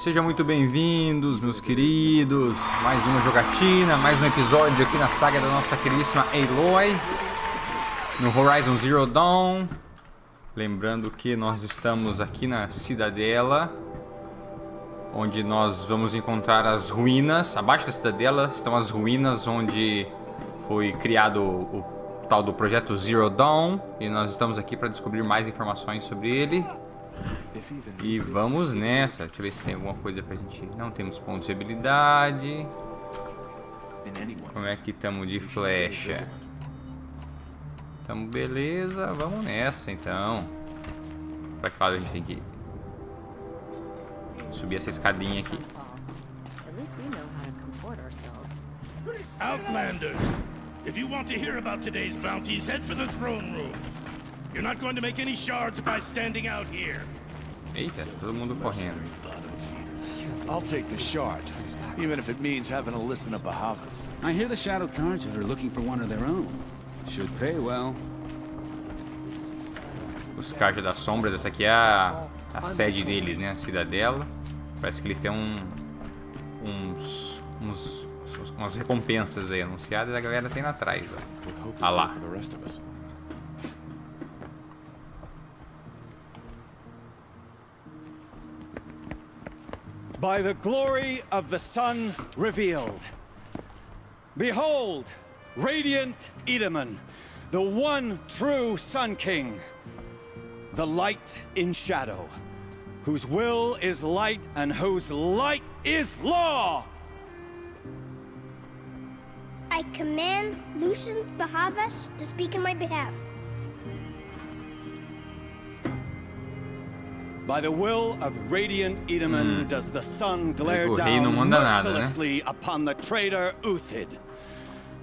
Sejam muito bem-vindos, meus queridos. Mais uma jogatina, mais um episódio aqui na saga da nossa queridíssima Aloy, no Horizon Zero Dawn. Lembrando que nós estamos aqui na Cidadela, onde nós vamos encontrar as ruínas. Abaixo da Cidadela estão as ruínas onde foi criado o tal do projeto Zero Dawn. E nós estamos aqui para descobrir mais informações sobre ele. E vamos nessa. Deixa eu ver se tem alguma coisa pra gente... Não temos pontos de habilidade. Como é que estamos de flecha? Tamo beleza. Vamos nessa então. Pra que lado a gente tem que ir? Subir essa escadinha aqui. Outlanders, if you want to hear about today's bounties, head for the throne room. You're not going to make any shards by standing out here. Eita, todo mundo correndo. I'll take the shards, even if it means having to listen to Bahavas. I hear the Shadow Carja are looking for one of their own. Should pay well. Os Carja das Sombras, essa aqui é a sede deles, né? A cidadela. Parece que eles têm umas recompensas aí anunciadas e a galera tá indo atrás, ó. Ah lá. By the glory of the sun revealed. Behold, radiant Edaman, the one true Sun King, the light in shadow, whose will is light and whose light is law. I command Lucius Bahavas to speak in my behalf. By the will of radiant Edaman does the sun glare O rei não down manda nada, né? mercilessly upon the traitor Uthid.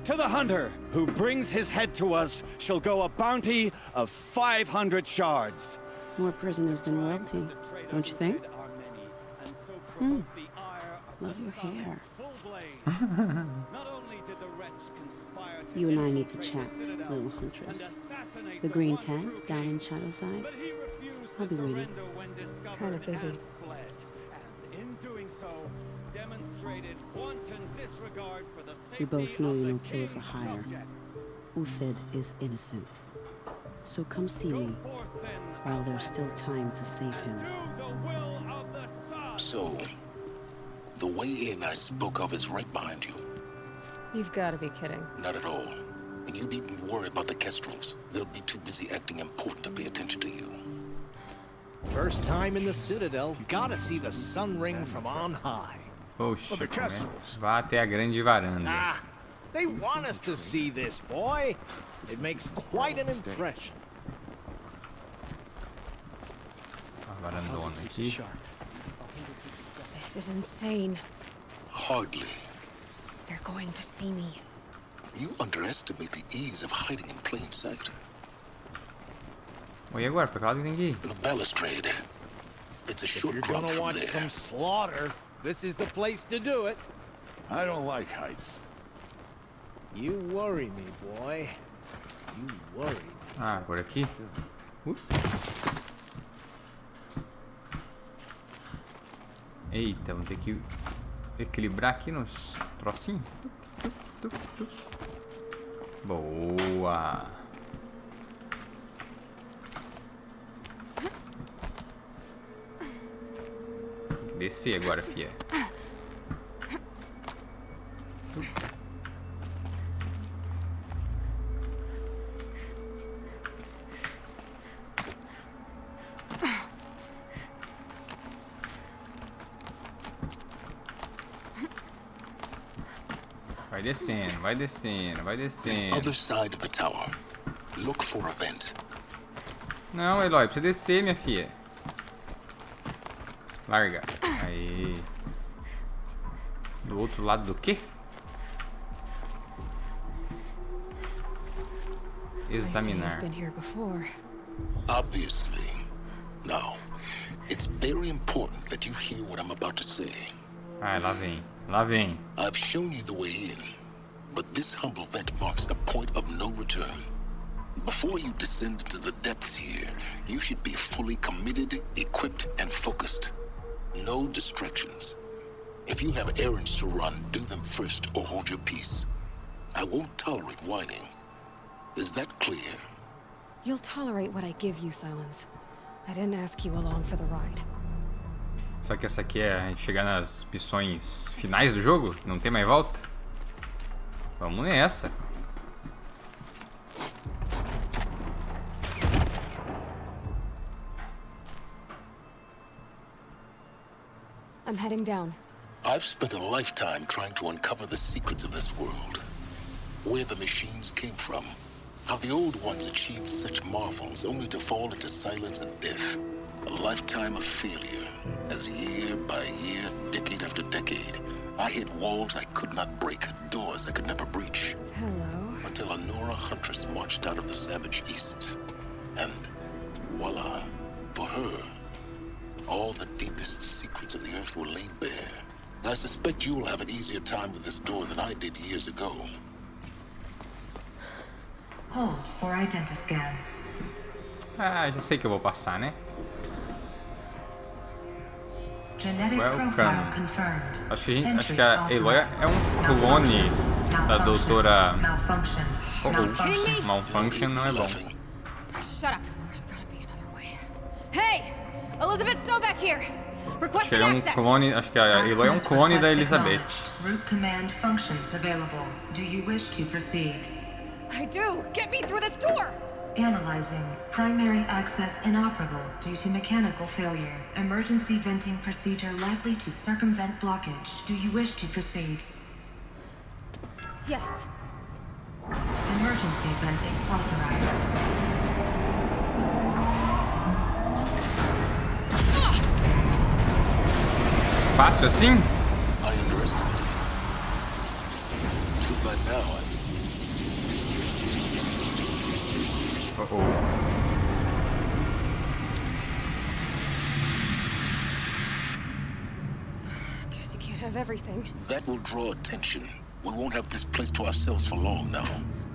To the hunter who brings his head to us shall go a bounty of 500 shards. More prisoners than royalty, don't you think? Love your hair. You and I need to chat, little huntress. The green tent down in Shadowside. I'll be waiting. Kind of busy. We both know you don't kill for hire. Uthid is innocent. So come see me while there's still time to save him. So, the way in I spoke of is right behind you. You've got to be kidding. Not at all. And you needn't worry about the Kestrels. They'll be too busy acting important to pay attention to you. First time in the Citadel, gotta see the sun ring from on high. Poxa, vá até a grande varanda. Ah, they want us to see this, boy. It makes quite an impression. A varandona aqui. This is insane. Hardly. They're going to see me. You underestimate the ease of hiding in plain sight. E agora, pra que lado tem que ir? The balustrade. It's a short If you're drop gonna from watch there. some slaughter, this is the place to do it. I don't like heights. You worry me, boy. You worry me. Ah, por aqui. Eita, vamos ter que equilibrar aqui nos trocinhos. Boa. Tem que descer agora, fia. Vai descendo, vai descendo, vai descendo. Other side of the tower. Look for a vent. Não, Aloy, precisa descer, minha filha. Larga. Aí. Do outro lado do quê? Examinar. Been here before. Obviously. Now, it's very important that you hear what I'm about to say. Ai, lá vem. Lá vem. I've shown you the way in, but this humble vent marks a point of no return. Before you descend into the depths here, you should be fully committed, equipped, and focused. No distractions. If you have errands to run, do them first or hold your peace. I won't tolerate whining. Is that clear? You'll tolerate what I give you, Silence. I didn't ask you along for the ride. Só que essa aqui é a gente chegar nas missões finais do jogo? Não tem mais volta? Vamos nessa. I'm heading down. I've spent a lifetime trying to uncover the secrets of this world. Where the machines came from. How the old ones achieved such marvels only to fall into silence and death. A lifetime of failure, as year by year, decade after decade, I hit walls I could not break, doors I could never breach. Hello. Until a Nora huntress marched out of the savage east. And voila, for her, all the deepest secrets of the earth were laid bare. I suspect you will have an easier time with this door than I did years ago. Hold for identiscan. Ah, já sei que eu vou passar, né? Genetic Welcome. profile confirmed. Acho que a Aloy é um clone da doutora... Malfunction. Malfunction não é bom. Shut up. There's gotta be another way. Hey! Elizabeth Sobek here! Acho que ele é um clone... Acho que a Aloy é um clone da Elizabeth. Root command functions available. Do you wish to proceed? I do! Get me through this door! Analyzing. Primary access inoperable due to mechanical failure. Emergency venting procedure likely to circumvent blockage. Do you wish to proceed? Yes. Emergency venting authorized. Fácil assim? I underestimated you. Too bad now Guess you can't have everything. That will draw attention. We won't have this place to ourselves for long now.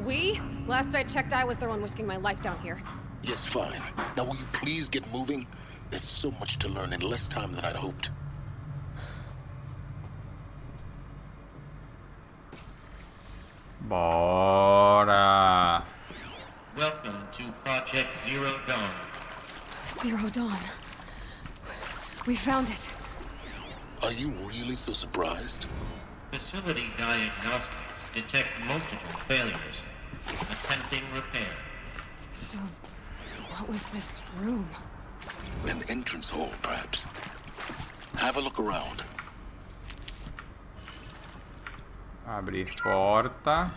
We? Last I checked, I was the one risking my life down here. Yes, fine. Now will you please get moving? There's so much to learn in less time than I'd hoped. Bora! Welcome to Project Zero Dawn. Zero Dawn. We found it. Are you really so surprised? Facility diagnostics detect multiple failures. Attempting repair. So, what was this room? An entrance hall, perhaps. Have a look around. Abrir porta.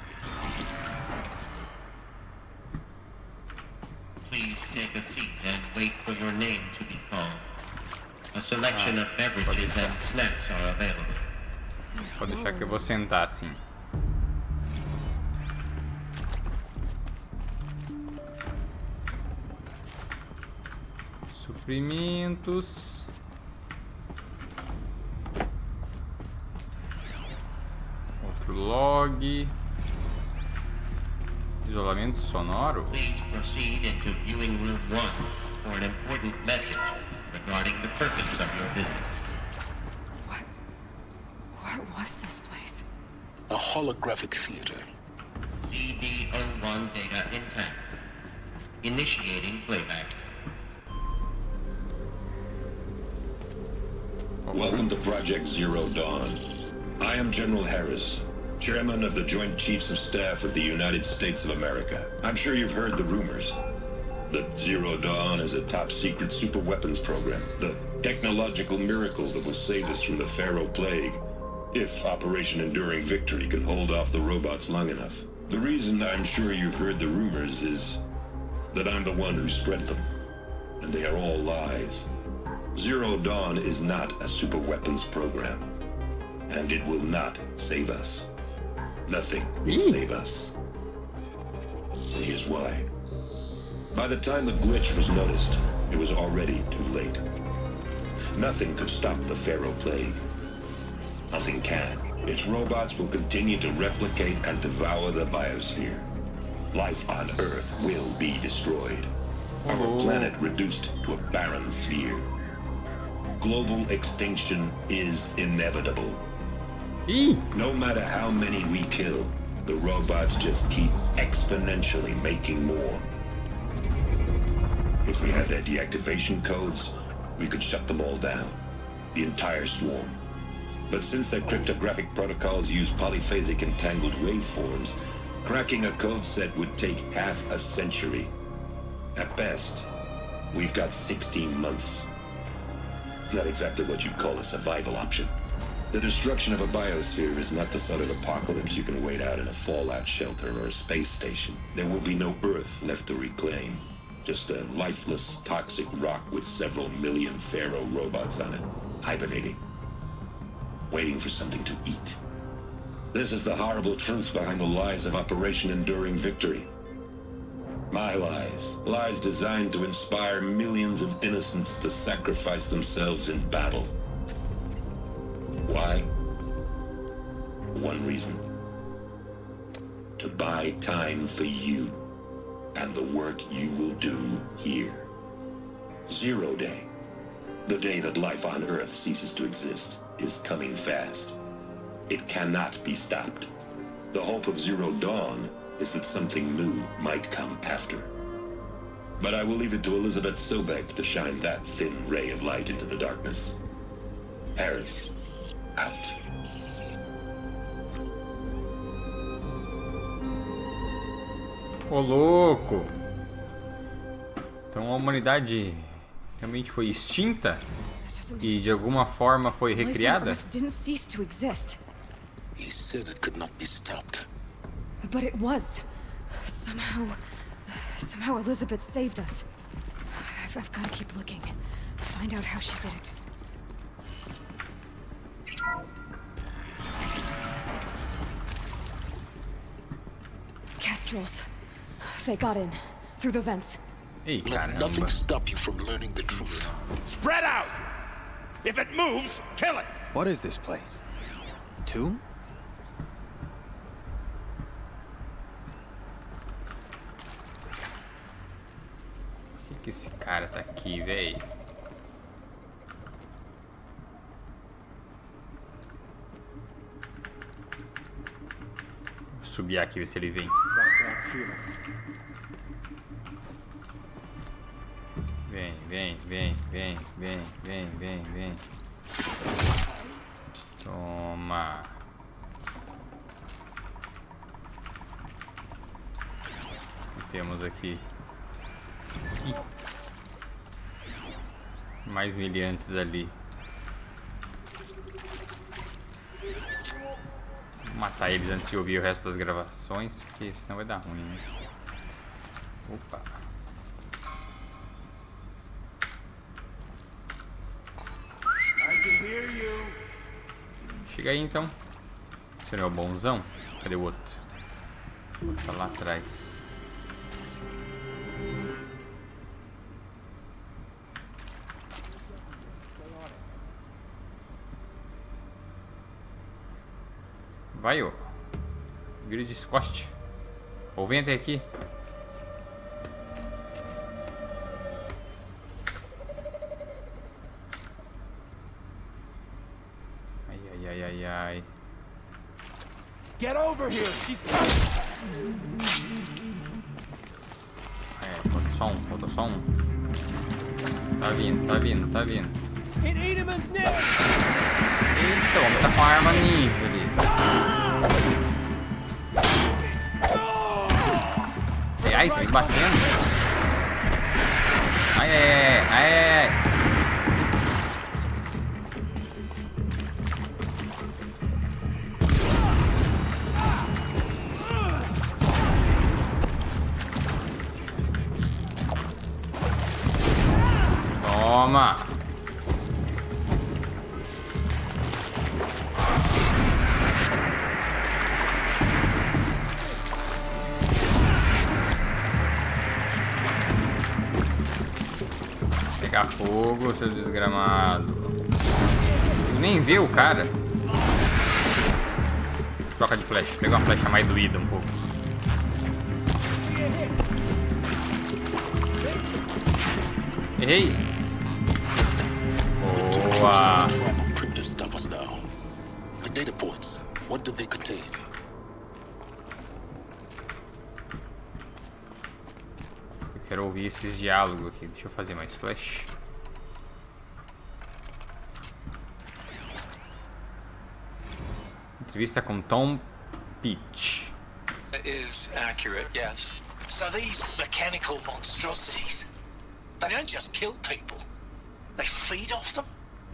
Please take a seat and wait for your name to be called. A selection of beverages and snacks are available. Pode deixar que eu vou sentar assim. Suprimentos. Outro log. Isolamento sonoro. Please proceed into viewing room 1 for an important message regarding the purpose of your visit. What was this place? A holographic theater. CD01 data intact. Initiating playback. Welcome to Project Zero Dawn. I am General Harris, Chairman of the Joint Chiefs of Staff of the United States of America. I'm sure you've heard the rumors that Zero Dawn is a top-secret superweapons program, the technological miracle that will save us from the Pharaoh Plague, if Operation Enduring Victory can hold off the robots long enough. The reason I'm sure you've heard the rumors is that I'm the one who spread them, and they are all lies. Zero Dawn is not a superweapons program, and it will not save us. Nothing will save us. And here's why. By the time the glitch was noticed, it was already too late. Nothing could stop the Pharaoh Plague. Nothing can. Its robots will continue to replicate and devour the biosphere. Life on Earth will be destroyed. Our planet reduced to a barren sphere. Global extinction is inevitable. No matter how many we kill, the robots just keep exponentially making more. If we had their deactivation codes, we could shut them all down. The entire swarm. But since their cryptographic protocols use polyphasic entangled waveforms, cracking a code set would take half a century. At best, we've got 16 months. Not exactly what you'd call a survival option. The destruction of a biosphere is not the sort of apocalypse you can wait out in a fallout shelter or a space station. There will be no Earth left to reclaim. Just a lifeless, toxic rock with several million Pharaoh robots on it, hibernating. Waiting for something to eat. This is the horrible truth behind the lies of Operation Enduring Victory. My lies. Lies designed to inspire millions of innocents to sacrifice themselves in battle. Why? One reason. To buy time for you and the work you will do here. Zero Day. The day that life on Earth ceases to exist is coming fast. It cannot be stopped. The hope of Zero Dawn is that something new might come after. But I will leave it to Elizabeth Sobek to shine that thin ray of light into the darkness. Harris, out. Ô, louco! Então a humanidade realmente foi extinta? E de alguma forma foi recriada? He said it could not be stopped. But it was. Somehow Elizabeth saved us. I've got to keep looking. Find out how she did it. Kestrels. They got in. Through the vents. Ei, Let nothing stop you from learning the truth. Spread out! If it moves, kill it! What is this place? Tomb? Por que esse cara tá aqui, véi? Vou subir aqui, ver se ele vem. Vem. Toma. O que temos aqui? Ih. Mais miliantes ali. Vou matar eles antes de ouvir o resto das gravações, porque senão vai dar ruim, né? Opa. Chega aí então. Você não é o bonzão? Cadê o outro? O outro tá lá atrás. Vai, ô. Vira de descoste. Ou vem até aqui. Ai. Get over here. She's coming. É, falta só um. Tá vindo. Eita, o homem tá com a arma nível ali. Ai, tá me batendo. Ai. Toma! Pegar fogo, seu desgramado. Não consigo nem ver o cara. Troca de flecha. Pega uma flecha mais doída um pouco. Errei! Boa. The trap of printers stop us now. The data points, what do they contain? Eu quero ouvir esses diálogos aqui. Deixa eu fazer mais flash. Entrevista com Tom Peach. Is accurate, yes. So these mechanical monstrosities, they don't just kill people, they feed off them?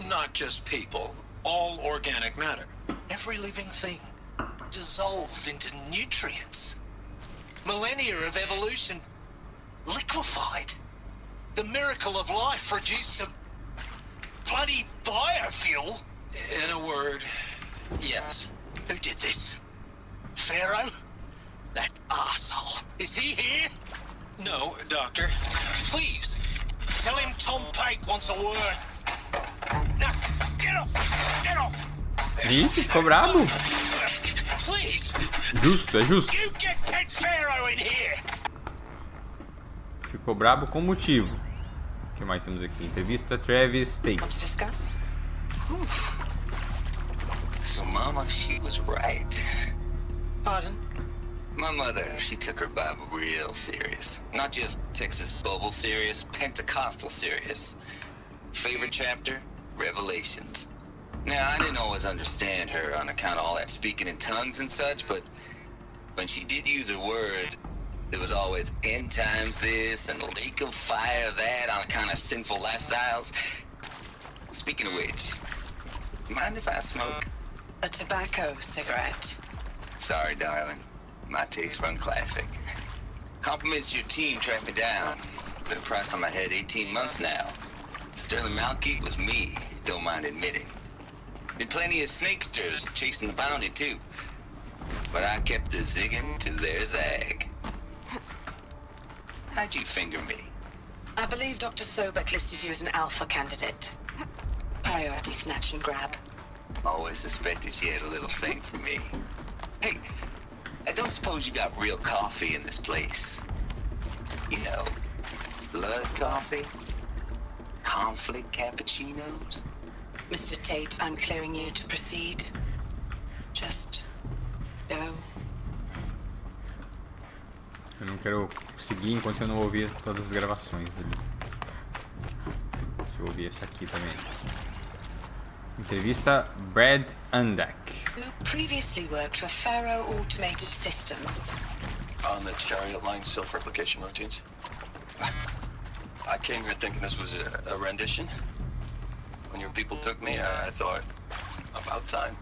Not just people, all organic matter. Every living thing dissolved into nutrients. Millennia of evolution liquefied. The miracle of life reduced to bloody biofuel. In a word, yes. Who did this? Pharaoh? That arsehole. Is he here? No, Doctor. Please, tell him Tom Pate wants a word. Now, get off! Get off! Ih, ficou brabo. Please. Justo, é justo. You get Ted Pharaoh in here. Ficou brabo com motivo. O que mais temos aqui? Entrevista Travis Tate. Want to discuss? So, Mama, she was right. Pardon? My mother, she took her Bible real serious. Not just Texas Bible serious, Pentecostal serious. Favorite chapter? Revelations. Now, I didn't always understand her on account of all that speaking in tongues and such, but when she did use her words, there was always end times this and lake of fire that on account of sinful lifestyles. Speaking of which, mind if I smoke? A tobacco cigarette. Sorry, darling. My taste run classic. Compliments to your team tracked me down. Been a price on my head 18 months now. Sterling Malky was me, don't mind admitting. Been plenty of snakesters chasing the bounty too. But I kept the zigging to their zag. How'd you finger me? I believe Dr. Sobek listed you as an alpha candidate. Priority snatch and grab. Always suspected she had a little thing for me. Hey, I don't suppose you got real coffee in this place? You know, blood coffee? Conflict cappuccinos? Mr. Tate, I'm clearing you to proceed. Just go. Eu não quero seguir enquanto eu não ouvir todas as gravações ali. Deixa eu ouvir essa aqui também. Entrevista Brad Undack. Who previously worked for Pharaoh Automated Systems. On the chariot line self-replication routines. I came here thinking this was a rendition. When your people took me, I thought, about time.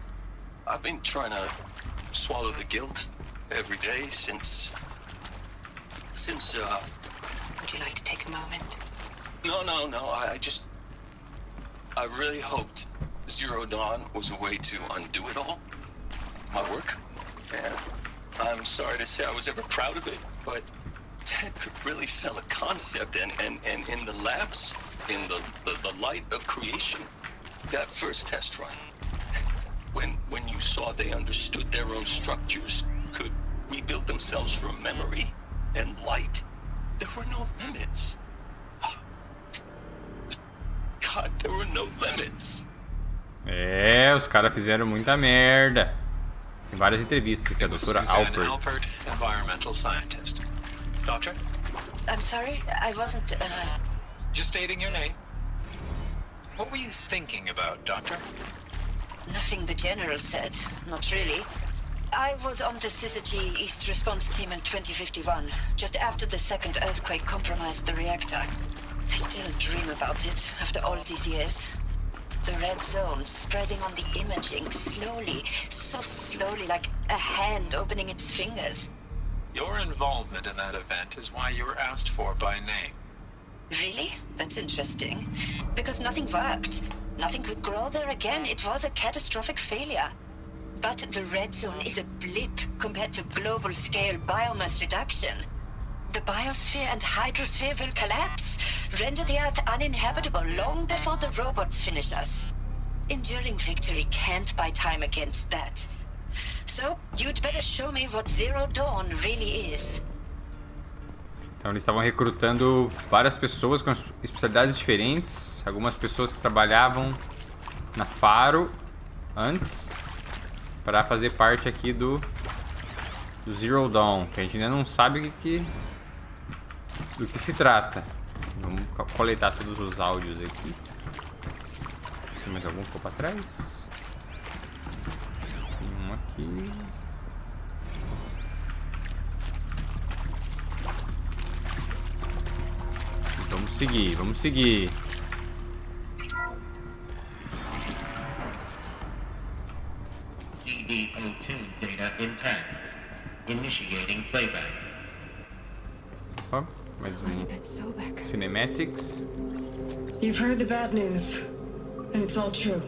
I've been trying to swallow the guilt every day since... Would you like to take a moment? No, I really hoped Zero Dawn was a way to undo it all. My work. And I'm sorry to say I was ever proud of it, but Ted could really sell a concept, and in the labs, in the light of creation, that first test run, when you saw they understood their own structures, could rebuild themselves from memory and light, there were no limits. God, there were no limits. É, os caras fizeram muita merda. Tem várias entrevistas aqui, a doutora Alpert. Environmental scientist. Doctor? I'm sorry, I wasn't... Just stating your name. What were you thinking about, Doctor? Nothing the General said, not really. I was on the Syzygy East Response Team in 2051, just after the second earthquake compromised the reactor. I still dream about it, after all these years. The red zone spreading on the imaging, slowly, so slowly, like a hand opening its fingers. Your involvement in that event is why you were asked for by name. Really? That's interesting. Because nothing worked. Nothing could grow there again. It was a catastrophic failure. But the red zone is a blip compared to global-scale biomass reduction. The biosphere and hydrosphere will collapse, render the Earth uninhabitable long before the robots finish us. Enduring victory can't buy time against that. So, you'd better show me what Zero Dawn really is. Então eles estavam recrutando várias pessoas com especialidades diferentes, algumas pessoas que trabalhavam na Faro antes para fazer parte aqui do Zero Dawn, que a gente ainda não sabe do que se trata. Vamos coletar todos os áudios aqui. Tem mais algum que ficou para trás? Tem um aqui. Vamos seguir, vamos seguir. CD02 data intact. Initiating playback. Ó, mais cinematics. You've heard the bad news, and it's all true.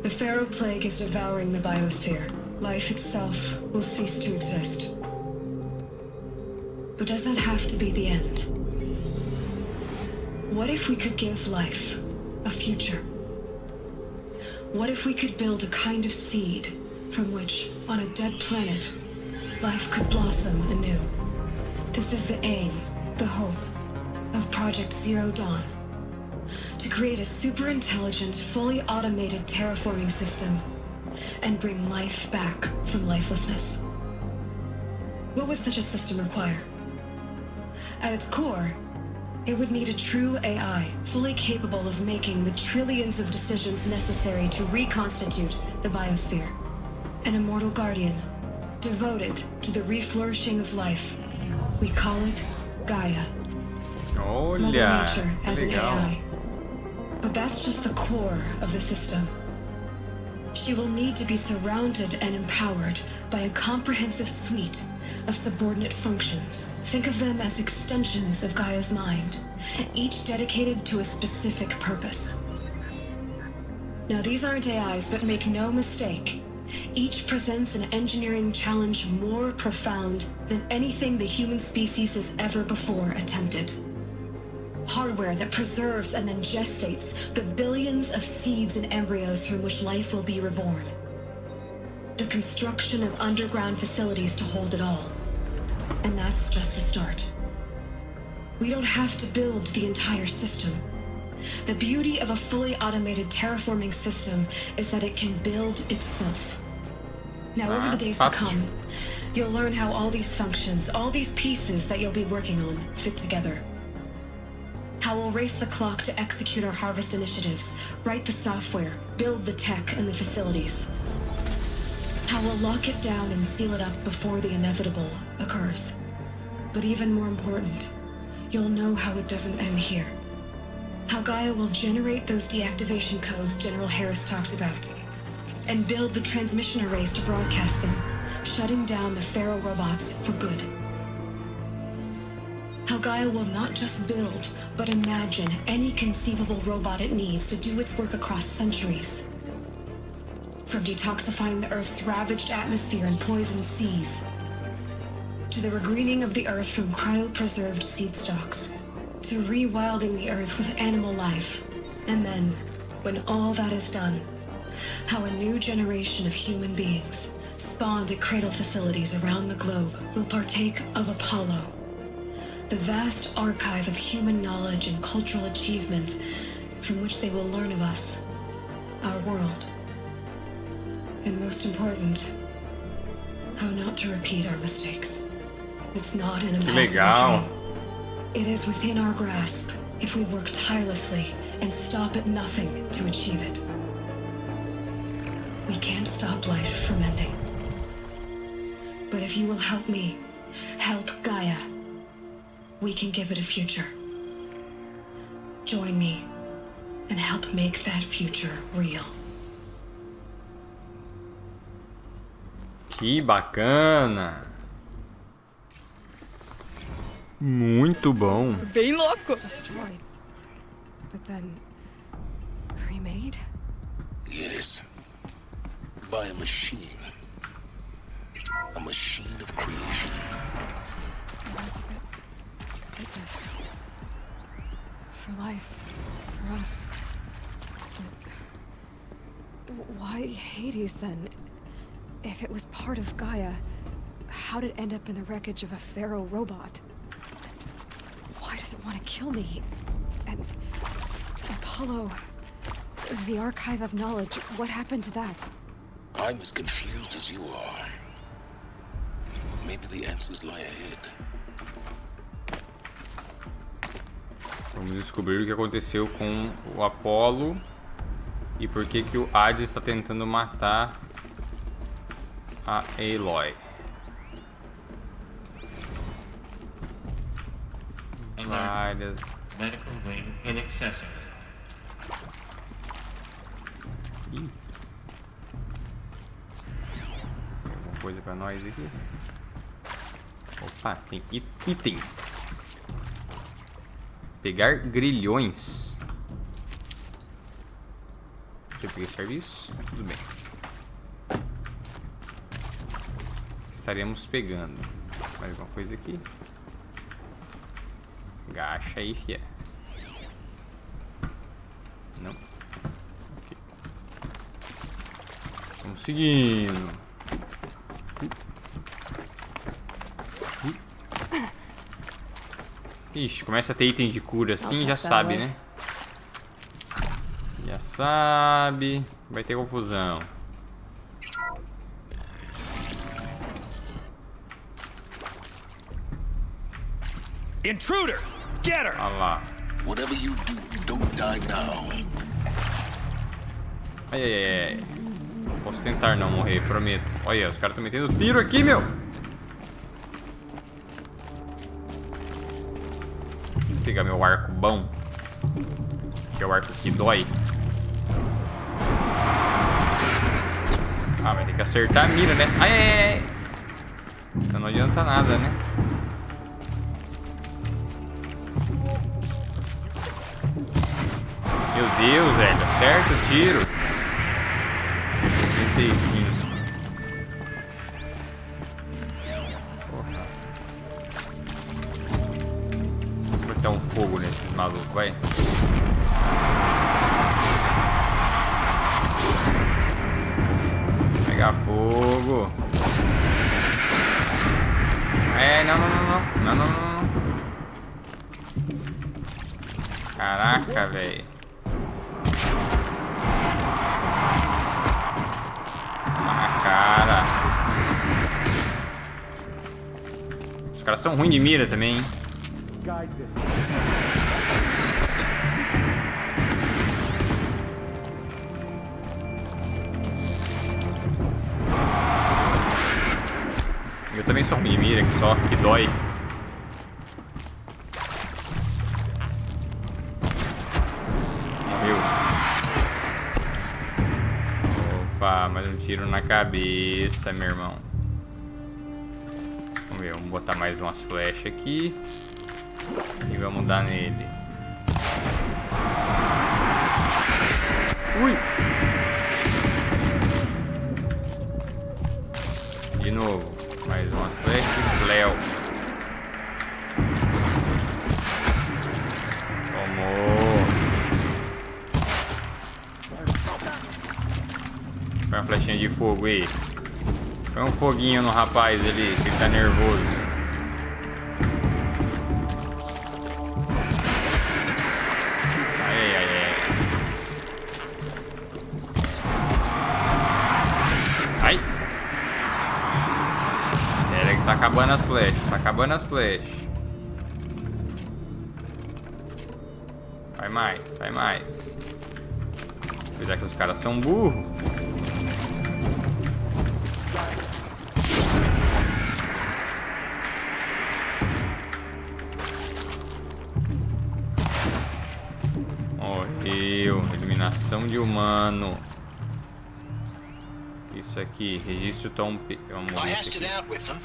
The Pharaoh Plague is devouring the biosphere. Life itself will cease to exist. But does that have to be the end? What if we could give life a future? What if we could build a kind of seed from which, on a dead planet, life could blossom anew? This is the aim, the hope, of Project Zero Dawn. To create a super-intelligent, fully automated terraforming system and bring life back from lifelessness. What would such a system require? At its core, it would need a true AI, fully capable of making the trillions of decisions necessary to reconstitute the biosphere. An immortal guardian, devoted to the reflourishing of life. We call it Gaia. Mother Nature as an AI. But that's just the core of the system. She will need to be surrounded and empowered by a comprehensive suite of subordinate functions. Think of them as extensions of Gaia's mind, each dedicated to a specific purpose. Now, these aren't AIs, but make no mistake, each presents an engineering challenge more profound than anything the human species has ever before attempted. Hardware that preserves and then gestates the billions of seeds and embryos from which life will be reborn. The construction of underground facilities to hold it all. And that's just the start. We don't have to build the entire system. The beauty of a fully automated terraforming system is that it can build itself. Now, over the days to come, you'll learn how all these functions, all these pieces that you'll be working on, fit together. How we'll race the clock to execute our harvest initiatives, write the software, build the tech and the facilities. How we'll lock it down and seal it up before the inevitable occurs. But even more important, you'll know how it doesn't end here. How Gaia will generate those deactivation codes General Harris talked about, and build the transmission arrays to broadcast them, shutting down the Pharaoh robots for good. How Gaia will not just build, but imagine any conceivable robot it needs to do its work across centuries. From detoxifying the Earth's ravaged atmosphere and poisoned seas, to the regreening of the Earth from cryopreserved seed stalks, to rewilding the Earth with animal life. And then, when all that is done, how a new generation of human beings, spawned at cradle facilities around the globe, will partake of Apollo, the vast archive of human knowledge and cultural achievement from which they will learn of us, our world. And most important, how not to repeat our mistakes. It's not an impossible dream. It is within our grasp if we work tirelessly and stop at nothing to achieve it. We can't stop life from ending. But if you will help me, help Gaia, we can give it a future. Join me and help make that future real. Que bacana! Muito bom. Bem louco. Destroyed, but then remade. Yes, by a machine of creation. Elizabeth did this for life, for us. But why Hades then? If it was part of Gaia, how did it end up in the wreckage of a Pharaoh robot? Why does it want to kill me? And Apollo, The Archive of Knowledge, what happened to that? I'm as confused as you are. Maybe the answers lie ahead. Vamos descobrir o que aconteceu com o Apollo e por que que o Hades está tentando matar a Aloy. Várias. Medical wing inaccessible. Ih. Tem alguma coisa pra nós aqui? Opa, tem itens. Pegar grilhões. Deixa eu pegar serviço. Tudo bem. Estaremos pegando. Mais alguma coisa aqui? Gacha aí, fia. Não. Ok. Vamos seguindo. Ixi, começa a ter itens de cura assim, já sabe, né? Já sabe. Vai ter confusão. Intruder! Get her! Olha lá. Whatever you do, don't die now. Ai, ai, ai, ai. Posso tentar não morrer, prometo. Olha, os caras estão metendo tiro aqui, meu. Vou pegar meu arco bom. Que é o arco que dói. Ah, vai ter que acertar a mira nessa. Ai, ai, ai. Isso não adianta nada, né? Meu Deus, velho. Acerta o tiro. 35. Porra. Vou botar um fogo nesses malucos, vai. Pegar fogo. É, não. Caraca, velho. Cara. Os caras são ruins de mira também, hein? Eu também sou ruim de mira, que só, que dói. Morreu. Opa, mais um tiro na cabeça, meu irmão. Vamos ver, vamos botar mais umas flechas aqui. E vamos dar nele. Ui! De novo, mais umas flechas e Cleo. Tomou. Põe uma flechinha de fogo aí. Põe um foguinho no rapaz ali, que tá nervoso. Ai! Pera que tá acabando as flechas, tá acabando as flechas. Vai mais, vai mais. Apesar que os caras são burros. Morreu. Eliminação de humano. Isso aqui, registro Tom. Vamos I ver hashed isso it aqui. out with them.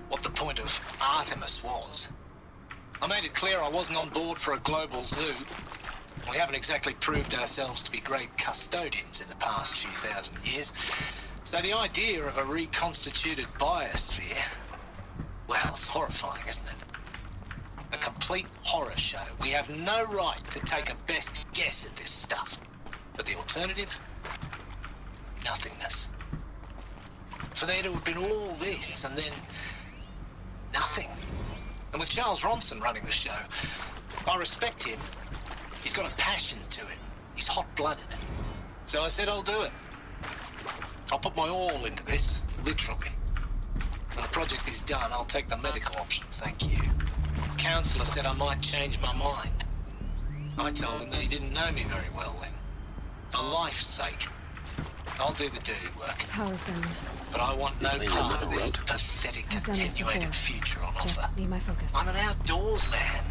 What the point of Artemis was. I made it clear I wasn't on board for a global zoo. We haven't exactly proved ourselves to be great custodians in the past few thousand years. So the idea of a reconstituted biosphere, well, it's horrifying, isn't it? A complete horror show. We have no right to take a best guess at this stuff. But the alternative? Nothingness. For there to have been all this and then nothing. And with Charles Ronson running the show, I respect him. He's got a passion to it. He's hot-blooded. So I said I'll do it. I'll put my all into this, literally. When the project is done, I'll take the medical option, thank you. The counsellor said I might change my mind. I told him that he didn't know me very well then. For life's sake. I'll do the dirty work. Power's down. But I want no part of this pathetic attenuated future on offer. Just need my focus. I'm an outdoors man.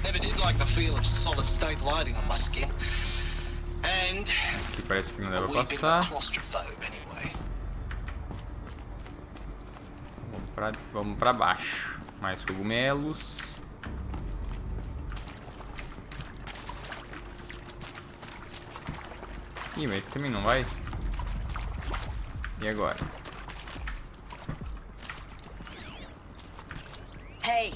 Never did like the feel of solid state lighting on my skin. And Aqui parece que não a dá wee pra bit of a passar. claustrophobe anyway. Vamos pra baixo. Mais cogumelos. Ih, mas também não vai. E agora? Hey,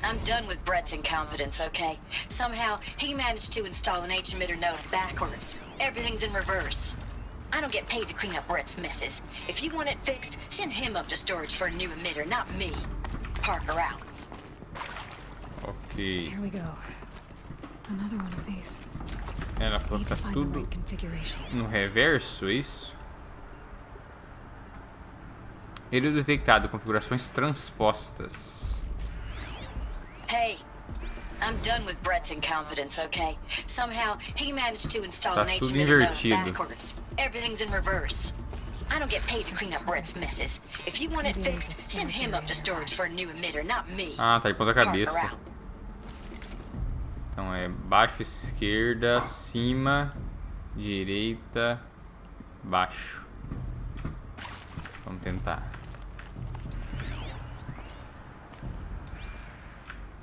I'm done with Brett's incompetence, okay? Somehow, he managed to install an H-emitter node backwards. Everything's in reverse. I don't get paid to clean up Brett's messes. If you want it fixed, send him up to storage for a new emitter, not me. Parker out. Ok. Here we go. Another one of these. Ela falou que tá tudo no reverso, isso? Erro detectado, configurações transpostas. Hey, I'm done with Brett's incompetence, okay? Somehow, he managed to install Está an tudo H-emitter node invertido. backwards. Everything's in reverse. I don't get paid to clean up Brett's messes. If you want it fixed, send him up to storage for a new emitter, not me. Ah, tá de ponta cabeça. Parker out. Então é baixo, esquerda, cima, direita, baixo. Vamos tentar.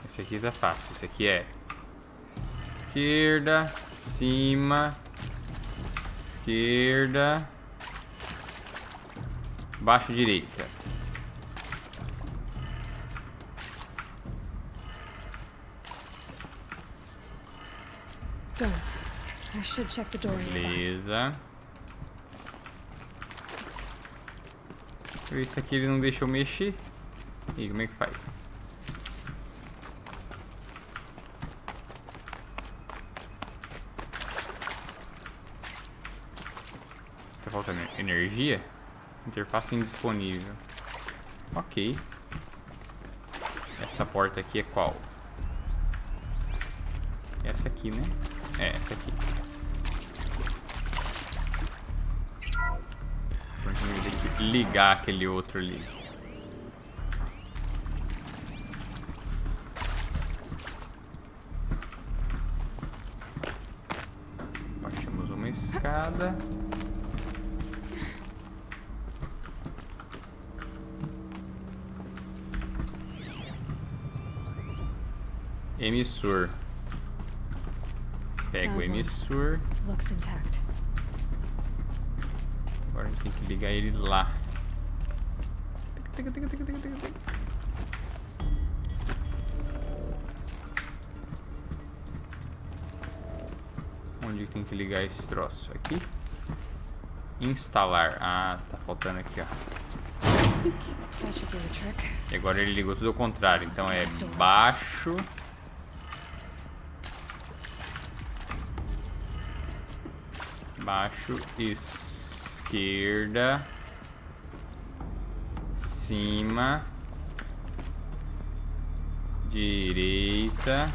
Esse aqui tá fácil. Esse aqui é esquerda, cima, esquerda, baixo, direita. Done. I should check the door. Beleza. Isso aqui ele não deixa eu mexer. E como é que faz? Tá faltando energia? Interface indisponível. Ok. Essa porta aqui é qual? Essa aqui, né? É, essa aqui. Vamos ter que ligar aquele outro ali. Baixamos uma escada. Emissor. Pega o emissor. Looks intact. Agora a gente tem que ligar ele lá. Onde tem que ligar esse troço? Aqui. Instalar. Ah, tá faltando aqui, ó. E agora ele ligou tudo ao contrário. Então é baixo. Baixo, esquerda, cima, direita,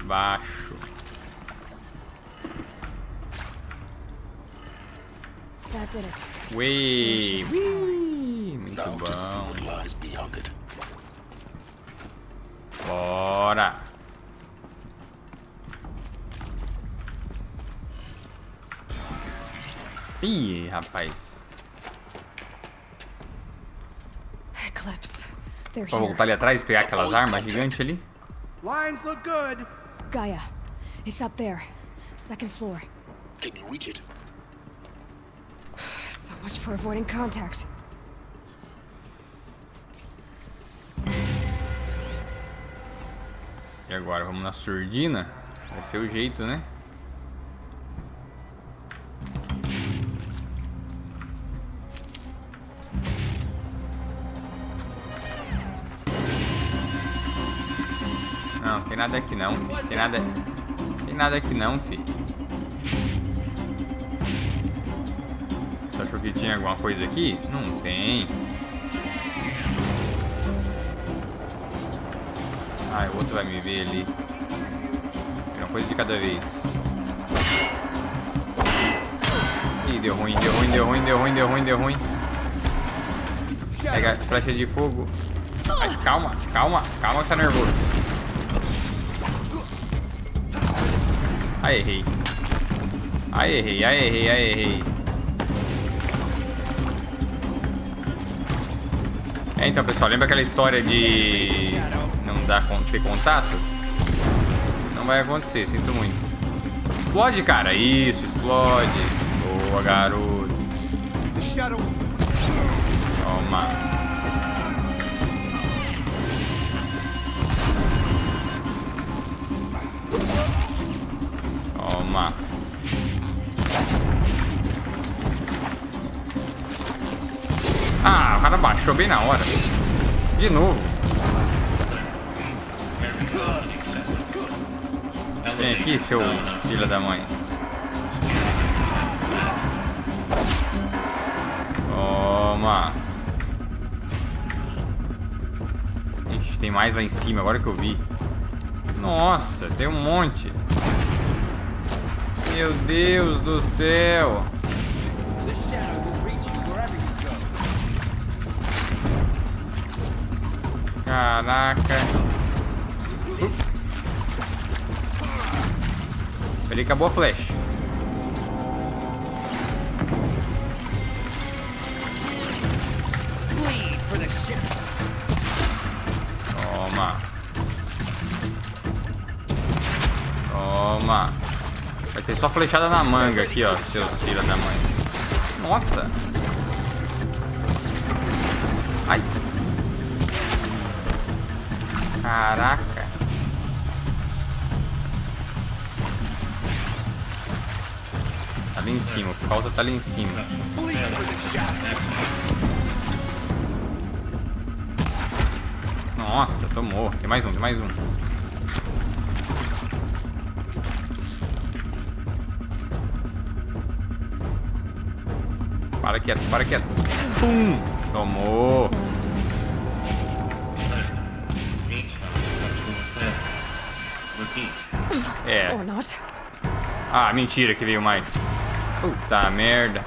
baixo. Ui, muito bom. Bora. Ih, rapaz. Eclipse. They're Vou here. voltar ali atrás e pegar aquelas armas gigantes ali. Lines look good. Gaia, it's up there. Second floor. Can you reach it? So much for avoiding contact. E agora, vamos na surdina? Vai ser o jeito, né? Tem nada aqui não, filho. Tem nada aqui não, filho. Você achou que tinha alguma coisa aqui? Não tem. Ah, o outro vai me ver ali. Uma coisa de cada vez. Ih, deu ruim. Pega a flecha de fogo. Ai, calma, você tá nervoso. Ai, errei. É, então, pessoal, lembra aquela história de não ter contato? Não vai acontecer, sinto muito. Explode, cara. Isso, explode. Boa, garoto. Toma. Toma. Ah, o cara baixou bem na hora. De novo. Vem aqui, seu filho da mãe. Toma. Ixi, tem mais lá em cima, agora que eu vi. Nossa, tem um monte. Meu Deus do céu. Caraca. Peraí, acabou a flecha. Toma. Toma. Vai ser só flechada na manga aqui, ó, seus filhos da mãe. Nossa. Ai. Caraca. Tá ali em cima, o que falta tá ali em cima. Nossa, tomou. Tem mais um. Para quieto. Pum! Tomou. É. Ah, mentira que veio mais. Puta merda.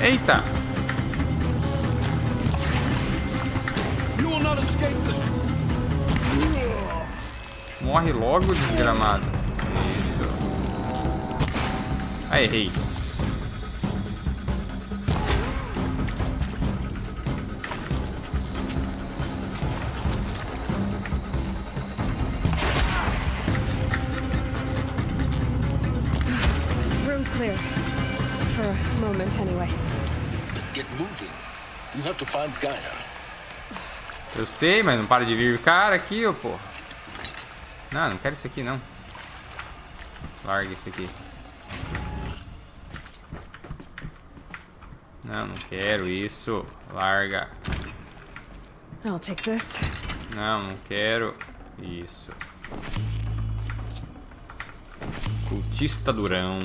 Eita. Morre logo, desgramado. Isso. Ah, errei. Room's clear. For a moment, anyway. Get moving. You have to find Gaia. Eu sei, mas não para de vir cara aqui, ô porra. Não quero isso aqui não. Larga isso aqui. Não quero isso. Larga. I'll take this. Não quero isso. Cultista durão.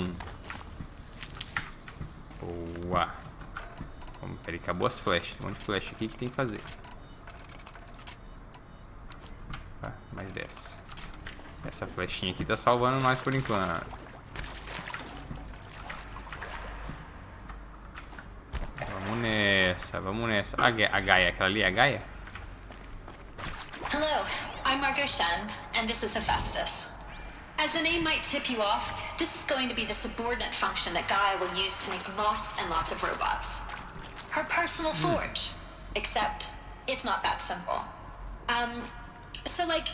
Boa. Peraí, acabou as flechas. Tem um monte de flecha aqui que tem que fazer. Mais 10. Essa flechinha aqui tá salvando nós por enquanto. Vamos nessa. A Gaia, aquela ali é a Gaia? Hello, I'm Margot Shen, and this is Hephaestus. As the name might tip you off, this is going to be the subordinate function that Gaia will use to make lots and lots of robots. Her personal forge. Except, it's not that simple. So like,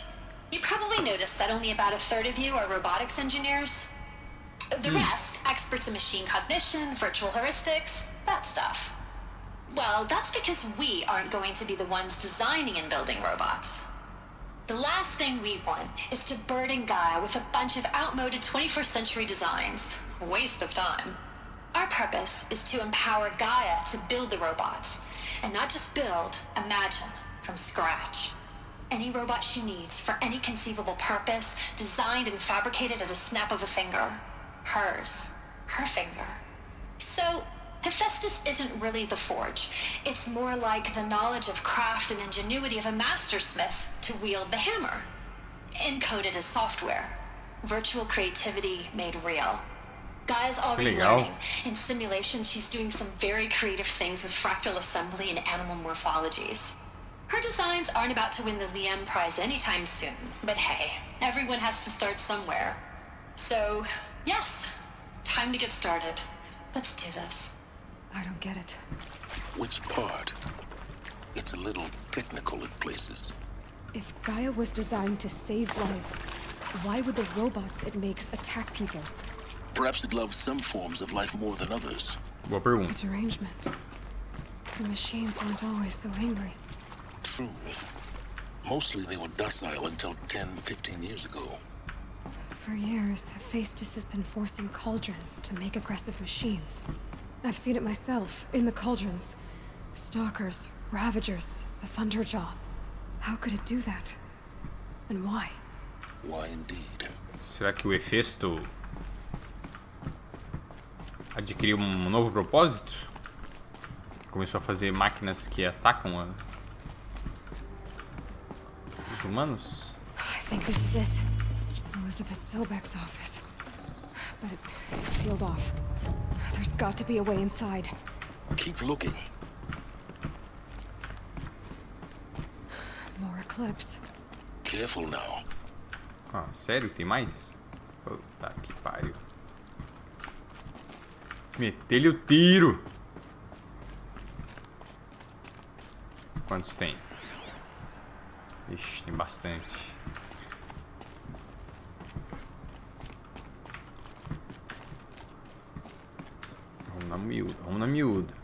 you probably noticed that only about a third of you are robotics engineers. The rest, experts in machine cognition, virtual heuristics, that stuff. Well, that's because we aren't going to be the ones designing and building robots. The last thing we want is to burden Gaia with a bunch of outmoded 21st century designs. Waste of time. Our purpose is to empower Gaia to build the robots. And not just build, imagine, from scratch. Any robot she needs, for any conceivable purpose, designed and fabricated at a snap of a finger. Hers. Her finger. So, Hephaestus isn't really the forge. It's more like the knowledge of craft and ingenuity of a mastersmith to wield the hammer. Encoded as software. Virtual creativity made real. Gaia's already learning. In simulation, she's doing some very creative things with fractal assembly and animal morphologies. Her designs aren't about to win the Liam Prize anytime soon, but hey, everyone has to start somewhere. So, yes, time to get started. Let's do this. I don't get it. Which part? It's a little technical at places. If Gaia was designed to save life, why would the robots it makes attack people? Perhaps it loves some forms of life more than others. Boa pergunta. A derangement. The machines weren't always so angry. True. Mostly they were docile until 10, 15 years ago. For years, Hephaestus has been forcing cauldrons to make aggressive machines. I've seen it myself, in the cauldrons. Stalkers, Ravagers, the Thunderjaw. How could it do that? And why? Why indeed? Será que o Hefesto adquiriu novo propósito? Começou a fazer máquinas que atacam os humanos? I think this is it. Elizabeth Sobek's office. But it's sealed off. There's got to be a way inside. Keep looking. More Eclipse. Careful now. Ah, sério? Tem mais? Puta que pariu. Metei-lhe o tiro. Quantos tem? Ixi, tem bastante. Vamos na miúda, vamos na miúda.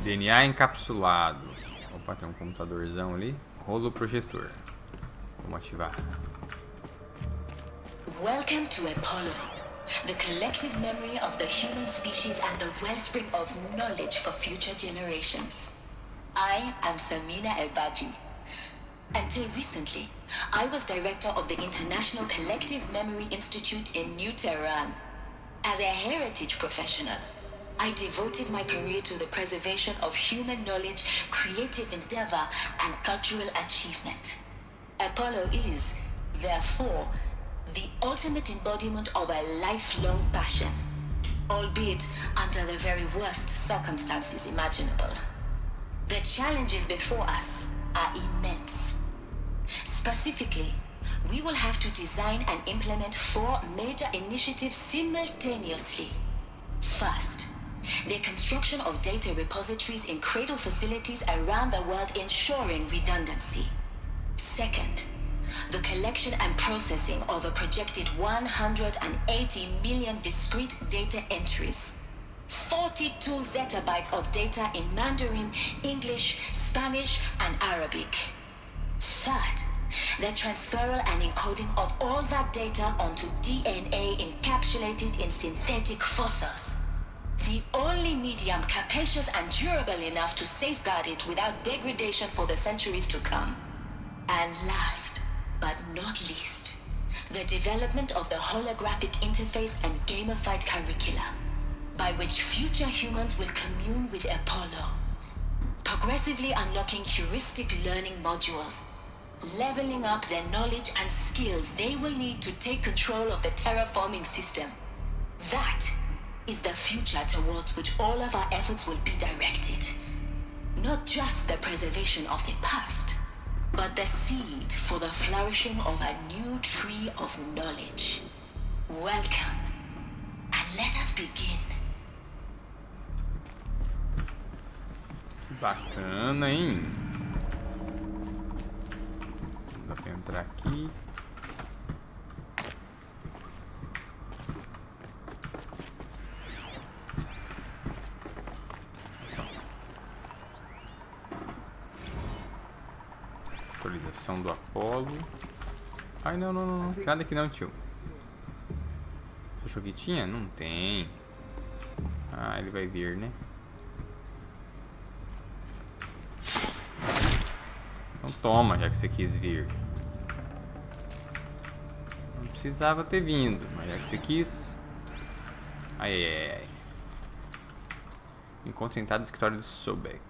DNA encapsulado. Opa, tem um computadorzão ali. Rolo projetor. Vamos ativar. Welcome to Apollo, the collective memory of the human species and the wellspring of knowledge for future generations. I am Samina El-Baji. Until recently, I was director of the International Collective Memory Institute in New Tehran. As a heritage professional, I devoted my career to the preservation of human knowledge, creative endeavor, and cultural achievement. Apollo is, therefore, the ultimate embodiment of a lifelong passion, albeit under the very worst circumstances imaginable. The challenges before us are immense. Specifically, we will have to design and implement 4 major initiatives simultaneously. First, the construction of data repositories in cradle facilities around the world ensuring redundancy. Second, the collection and processing of a projected 180 million discrete data entries. 42 zettabytes of data in Mandarin, English, Spanish, and Arabic. Third, the transferal and encoding of all that data onto DNA encapsulated in synthetic fossils. The only medium capacious and durable enough to safeguard it without degradation for the centuries to come. And last, but not least, the development of the holographic interface and gamified curricula, by which future humans will commune with Apollo, progressively unlocking heuristic learning modules, leveling up their knowledge and skills they will need to take control of the terraforming system. That is the future towards which all of our efforts will be directed. Not just the preservation of the past, but the seed for the flourishing of a new tree of knowledge. Welcome, and let us begin. Que bacana, hein? Dá pra entrar aqui. Atualização do Apolo. Ai, não, não, não, não. Nada aqui não, tio. Você achou que tinha? Não tem. Ah, ele vai vir, né? Então toma, já que você quis vir. Não precisava ter vindo, mas já que você quis. Ai, ai, ai. Encontro entrada do escritório do Sobek.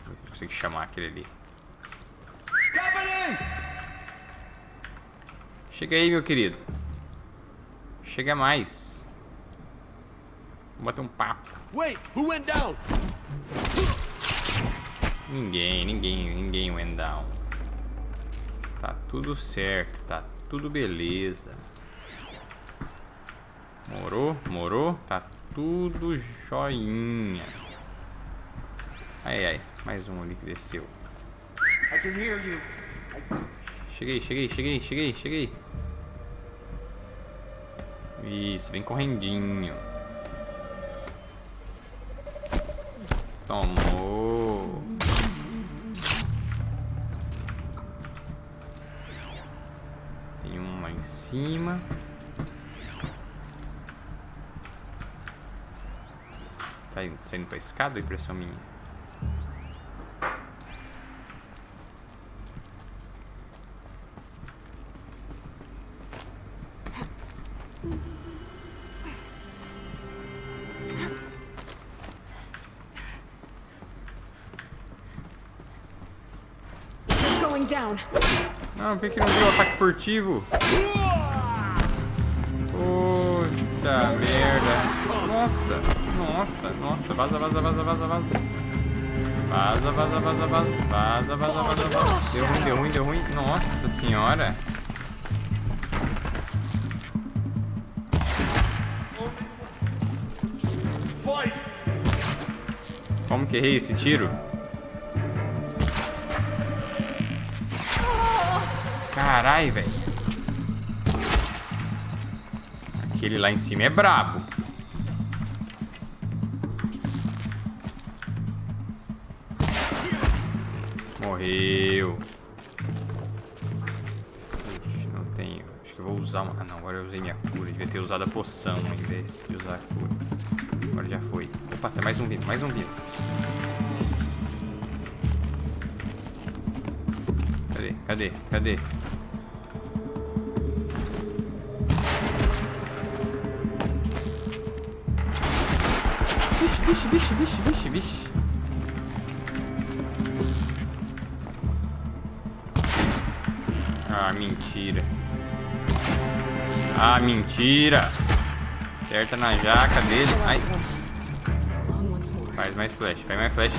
Eu consigo chamar aquele ali. Chega aí, meu querido. Chega mais. Vamos bater um papo. Wait, who went down? Ninguém went down. Tá tudo certo, tá tudo beleza. Morou, tá tudo joinha. Ai, ai, mais um ali que desceu. I can hear you. Cheguei. Isso, vem correndinho. Tomou. Tem um lá em cima. Tá indo pra escada, impressão minha. Não, por que não deu ataque furtivo? Puta merda. Nossa. Vaza. Deu ruim. Nossa senhora. Como que errei esse tiro? Carai, velho. Aquele lá em cima é brabo. Morreu. Ixi, não tenho. Acho que eu vou usar uma... Ah, não. Agora eu usei minha cura. Devia ter usado a poção em vez de usar a cura. Agora já foi. Opa, tem mais um vindo. Cadê? Vixe. Ah, mentira. Acerta na jaca dele. Ai. Faz mais flash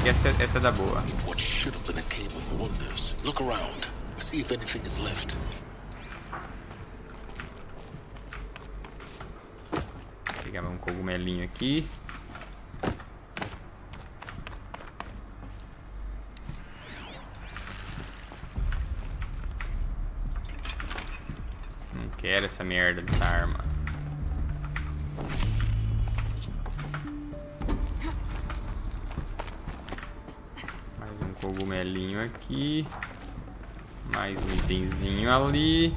que essa é da boa. What should have been a cave of wonders. Look around. See if anything is left. Vou pegar um cogumelinho aqui. Não quero essa merda dessa arma. Mais um cogumelinho aqui. Mais um itemzinho ali.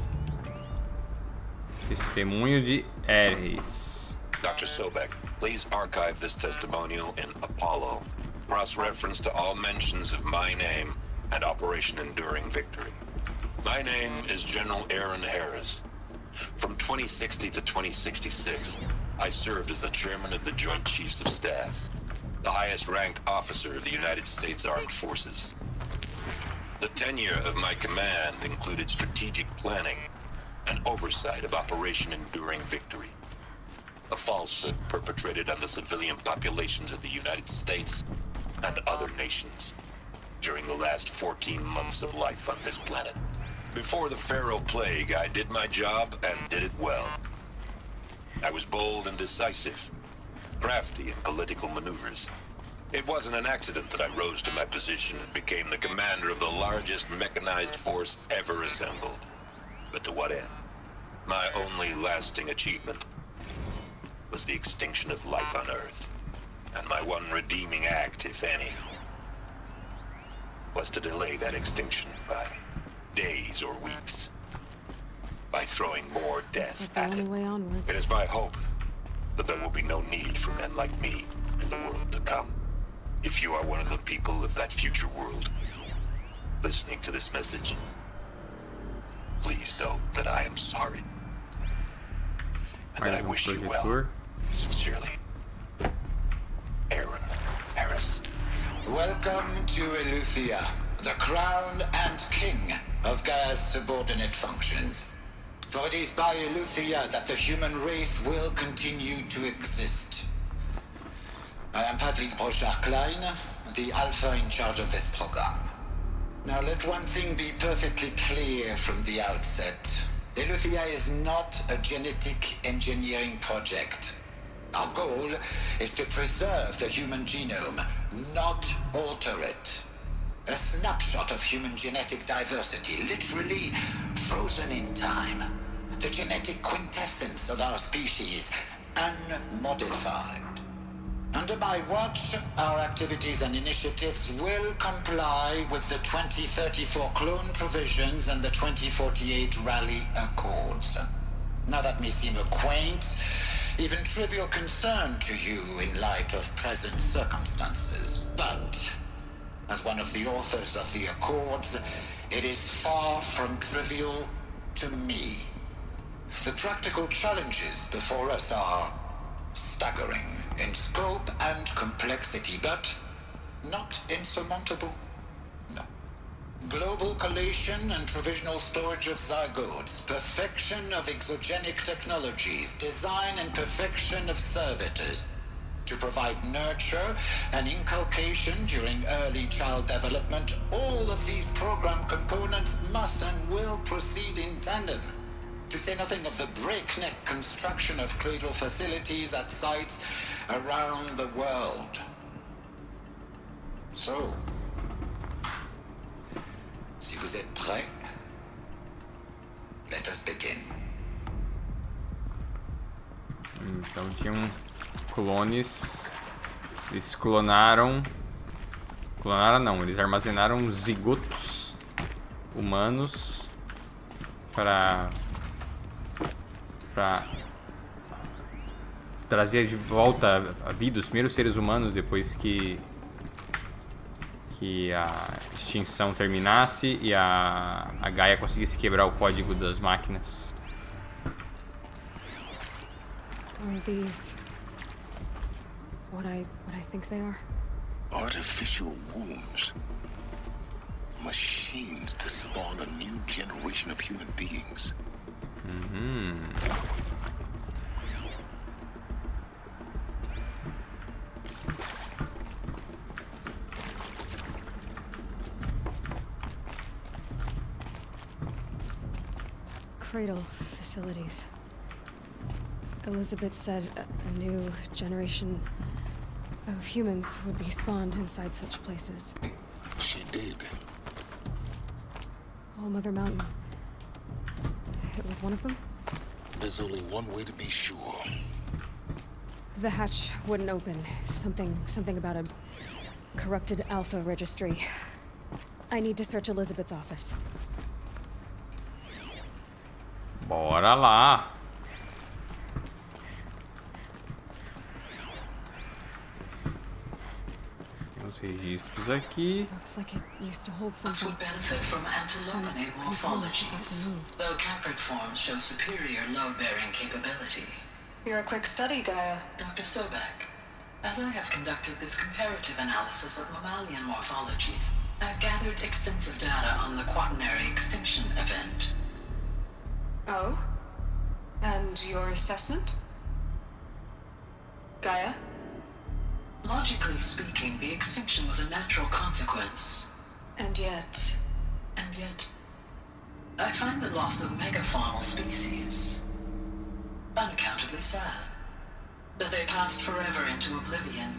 Testemunho de Ares. Dr. Sobek, please archive this testimonial in Apollo. Cross-reference to all mentions of my name and Operation Enduring Victory. My name is General Aaron Harris. From 2060 to 2066, I served as the chairman of the Joint Chiefs of Staff, the highest-ranked officer of the United States Armed Forces. The tenure of my command included strategic planning and oversight of Operation Enduring Victory, a falsehood perpetrated on the civilian populations of the United States and other nations during the last 14 months of life on this planet. Before the Pharaoh Plague, I did my job and did it well. I was bold and decisive, crafty in political maneuvers. It wasn't an accident that I rose to my position and became the commander of the largest mechanized force ever assembled. But to what end? My only lasting achievement was the extinction of life on Earth. And my one redeeming act, if any, was to delay that extinction by days or weeks. By throwing more death at it. It is my hope that there will be no need for men like me in the world to come. If you are one of the people of that future world listening to this message, please know that I am sorry. And that I wish you well. Sincerely, Aaron Harris. Welcome to Eleuthia, the crown and king of Gaia's subordinate functions. For it is by Eleuthia that the human race will continue to exist. I am Patrick Brochard-Klein, the Alpha in charge of this program. Now let one thing be perfectly clear from the outset. Eleuthia is not a genetic engineering project. Our goal is to preserve the human genome, not alter it. A snapshot of human genetic diversity, literally frozen in time. The genetic quintessence of our species, unmodified. Under my watch, our activities and initiatives will comply with the 2034 clone provisions and the 2048 Rally Accords. Now that may seem a quaint, even trivial concern to you in light of present circumstances, but as one of the authors of the Accords, it is far from trivial to me. The practical challenges before us are staggering in scope and complexity, but not insurmountable. No. Global collation and provisional storage of zygotes, perfection of exogenic technologies, design and perfection of servitors, to provide nurture and inculcation during early child development. All of these program components must and will proceed in tandem. To say nothing of the breakneck construction of cradle facilities at sites around the world. So, si vous êtes prêts, let us begin. Então tinham clones, eles clonaram não, eles armazenaram zigotos humanos para trazer de volta a vida os primeiros seres humanos depois que a extinção terminasse e a Gaia conseguisse quebrar o código das máquinas. Are these what I think they are? Artificial wombs. Machines to spawn a new generation of human beings. Cradle facilities. Elizabeth said a new generation of humans would be spawned inside such places. She did. All Mother Mountain. It was one of them? There's only one way to be sure. The hatch wouldn't open. Something about a corrupted Alpha registry. I need to search Elizabeth's office. Bora lá. Os registros aqui. Looks like it used to hold something. Would benefit from antilopinate morphologies, though caprid forms show superior load-bearing capability. You're a quick study, Gaia. Dr. Sobek, as I have conducted this comparative analysis of mammalian morphologies, I've gathered extensive data on the quaternary extinction event. Oh? And your assessment? Gaia? Logically speaking, the extinction was a natural consequence. And yet, I find the loss of megafaunal species unaccountably sad. That they passed forever into oblivion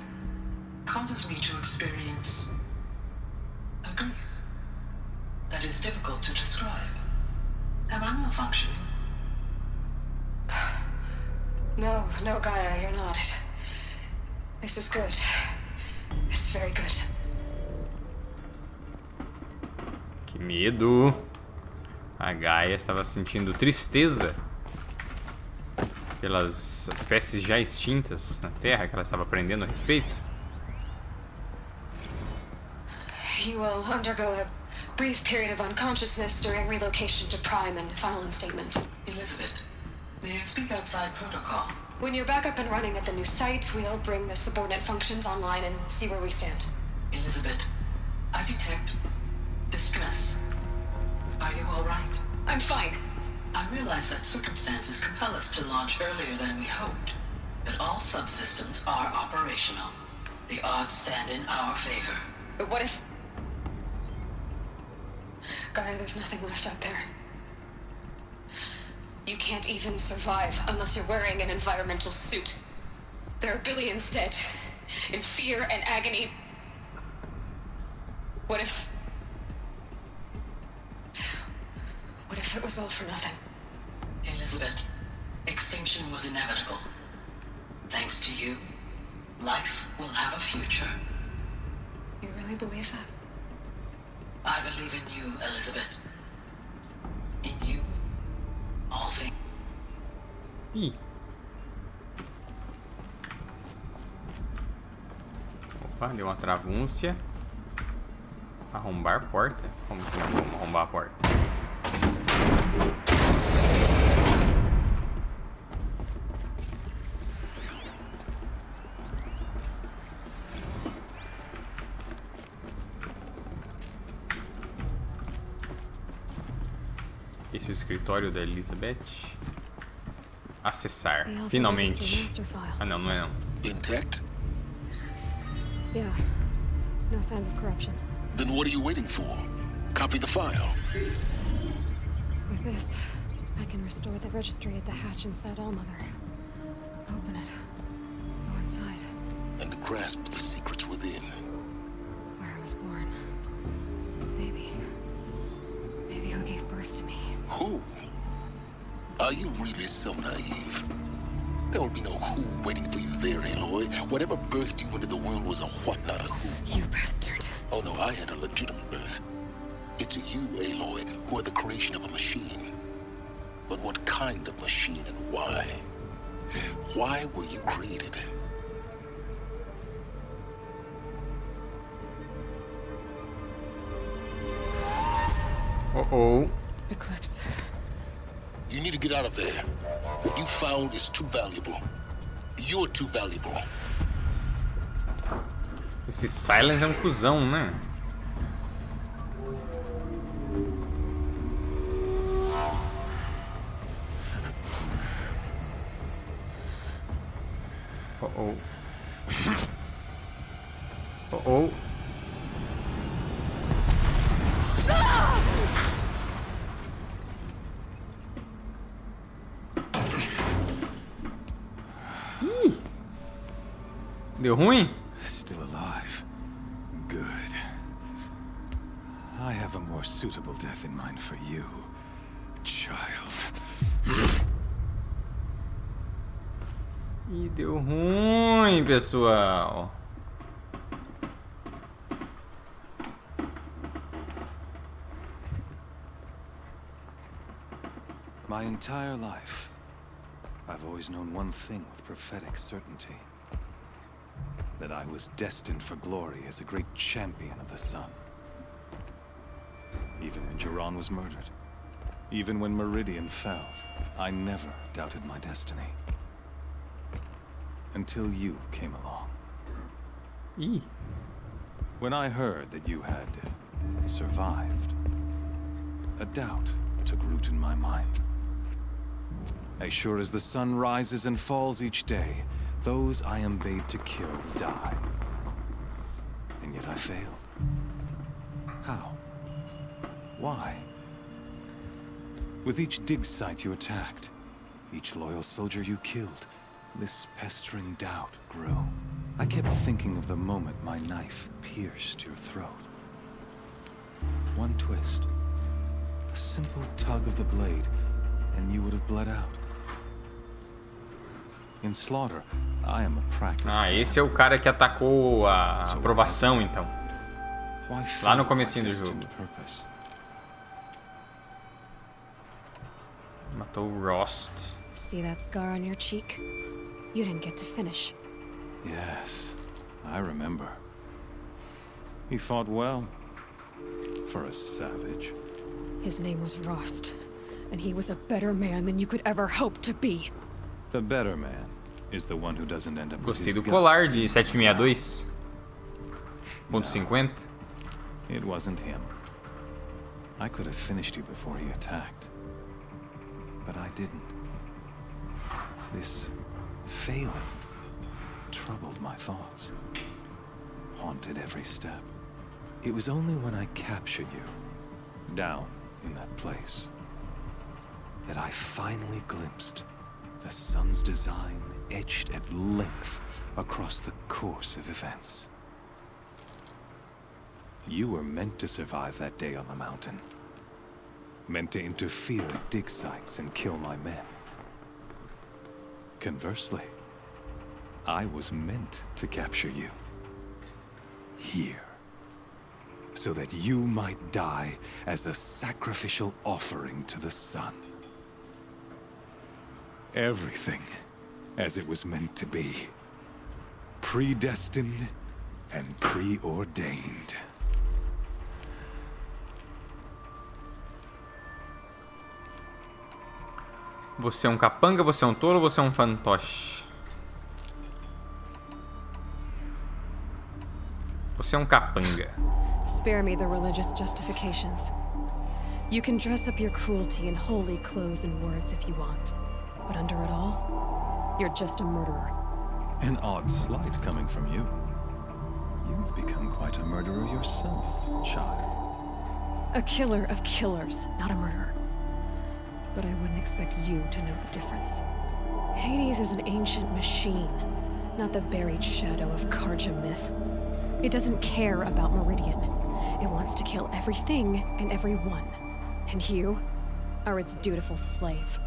causes me to experience a grief that is difficult to describe. Am I malfunctioning? No, Gaia, you're not. This is good. This is very good. Que medo. A Gaia estava sentindo tristeza pelas espécies já extintas na Terra que ela estava aprendendo a respeito. You will undergo a brief period of unconsciousness during relocation to Prime and final instatement. Elizabeth, may I speak outside protocol? When you're back up and running at the new site, we'll bring the subordinate functions online and see where we stand. Elizabeth, I detect distress. Are you all right? I'm fine. I realize that circumstances compel us to launch earlier than we hoped, but all subsystems are operational. The odds stand in our favor. But what if... Gaia, there's nothing left out there. You can't even survive unless you're wearing an environmental suit. There are billions dead, in fear and agony. What if it was all for nothing? Elizabeth, extinction was inevitable. Thanks to you, life will have a future. You really believe that? I believe in you, Elizabeth. In you, all things. Ih. Opa, deu uma travúncia. Arrombar porta? Como que não vamos arrombar a porta? Esse é o escritório da Elizabeth. Acessar. Finalmente. Ah, não, não é não. Intact? Yeah. No signs of corruption. Then what are you waiting for? Copy the file. With this, I can restore the registry at the hatch inside Allmother. Open it. Go inside. And grasp the secrets within. Where I was born. Maybe who gave birth to me. Who? Are you really so naive? There will be no who waiting for you there, Aloy. Whatever birthed you into the world was a what, not a who. You bastard. Oh no, I had a legitimate birth. It's you, Aloy, who are the creation of a machine. But what kind of machine and why? Why were you created? Uh-oh. Eclipse. You need to get out of there. What you found is too valuable. You're too valuable. Esse Silence é um cuzão, né? Uh-oh. Uh-oh. Ih! Deu ruim? Still alive. Good. I have a more suitable death in mind for you, child. Ih, deu ruim, pessoal. My entire life, I've always known one thing with prophetic certainty. That I was destined for glory as a great champion of the sun. Even when Zerar was murdered, even when Meridian fell, I never doubted my destiny. Until you came along. Eee. When I heard that you had survived, a doubt took root in my mind. As sure as the sun rises and falls each day, those I am bade to kill die. And yet I failed. How? Why? With each dig site you attacked, each loyal soldier you killed, this pestering doubt grew. I kept thinking of the moment my knife pierced your throat. One twist, a simple tug of the blade, and you would have bled out. In slaughter, I am a practiced Ah, esse é o cara que atacou a aprovação, então. Lá no comecinho do jogo. Matou o Rost. See that scar on your cheek? You didn't get to finish. Yes, I remember. He fought well. For a savage. His name was Rost, and he was a better man than you could ever hope to be. The better man is the one who doesn't end up with Gostei his do guts colar de 762. Ponto 50. It wasn't him. I could have finished you before he attacked. But I didn't. This failing troubled my thoughts. Haunted every step. It was only when I captured you, down in that place, that I finally glimpsed the sun's design etched at length across the course of events. You were meant to survive that day on the mountain. Meant to interfere at dig sites and kill my men. Conversely, I was meant to capture you. Here. So that you might die as a sacrificial offering to the sun. Everything as it was meant to be. Predestined and preordained. Você é um capanga, você é um tolo, você é um fantoche. Você é um capanga. Spare me the religious justifications. You can dress up your cruelty in holy clothes and words if you want. But under it all, you're just a murderer. An odd slight coming from you. You've become quite a murderer yourself, child. A killer of killers, not a murderer. But I wouldn't expect you to know the difference. Hades is an ancient machine, not the buried shadow of Karja myth. It doesn't care about Meridian. It wants to kill everything and everyone. And you are its dutiful slave.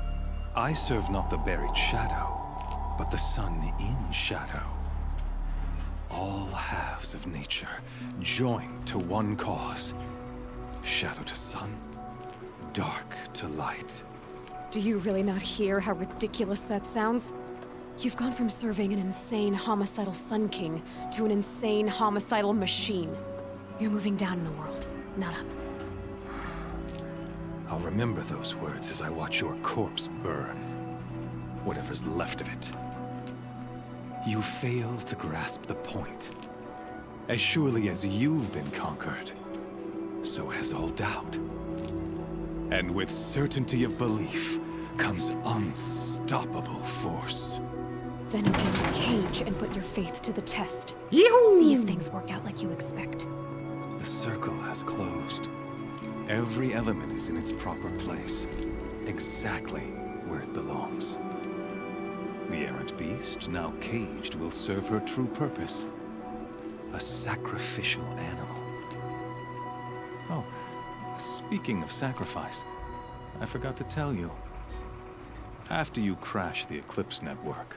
I serve not the buried shadow, but the sun in shadow. All halves of nature joined to one cause. Shadow to sun, dark to light. Do you really not hear how ridiculous that sounds? You've gone from serving an insane homicidal Sun King to an insane homicidal machine. You're moving down in the world, not up. I'll remember those words as I watch your corpse burn. Whatever's left of it. You fail to grasp the point. As surely as you've been conquered, so has all doubt. And with certainty of belief comes unstoppable force. Then open the cage and put your faith to the test. Yee-hoo! See if things work out like you expect. The circle has closed. Every element is in its proper place, exactly where it belongs. The errant beast, now caged, will serve her true purpose. A sacrificial animal. Oh, speaking of sacrifice, I forgot to tell you. After you crashed the Eclipse network,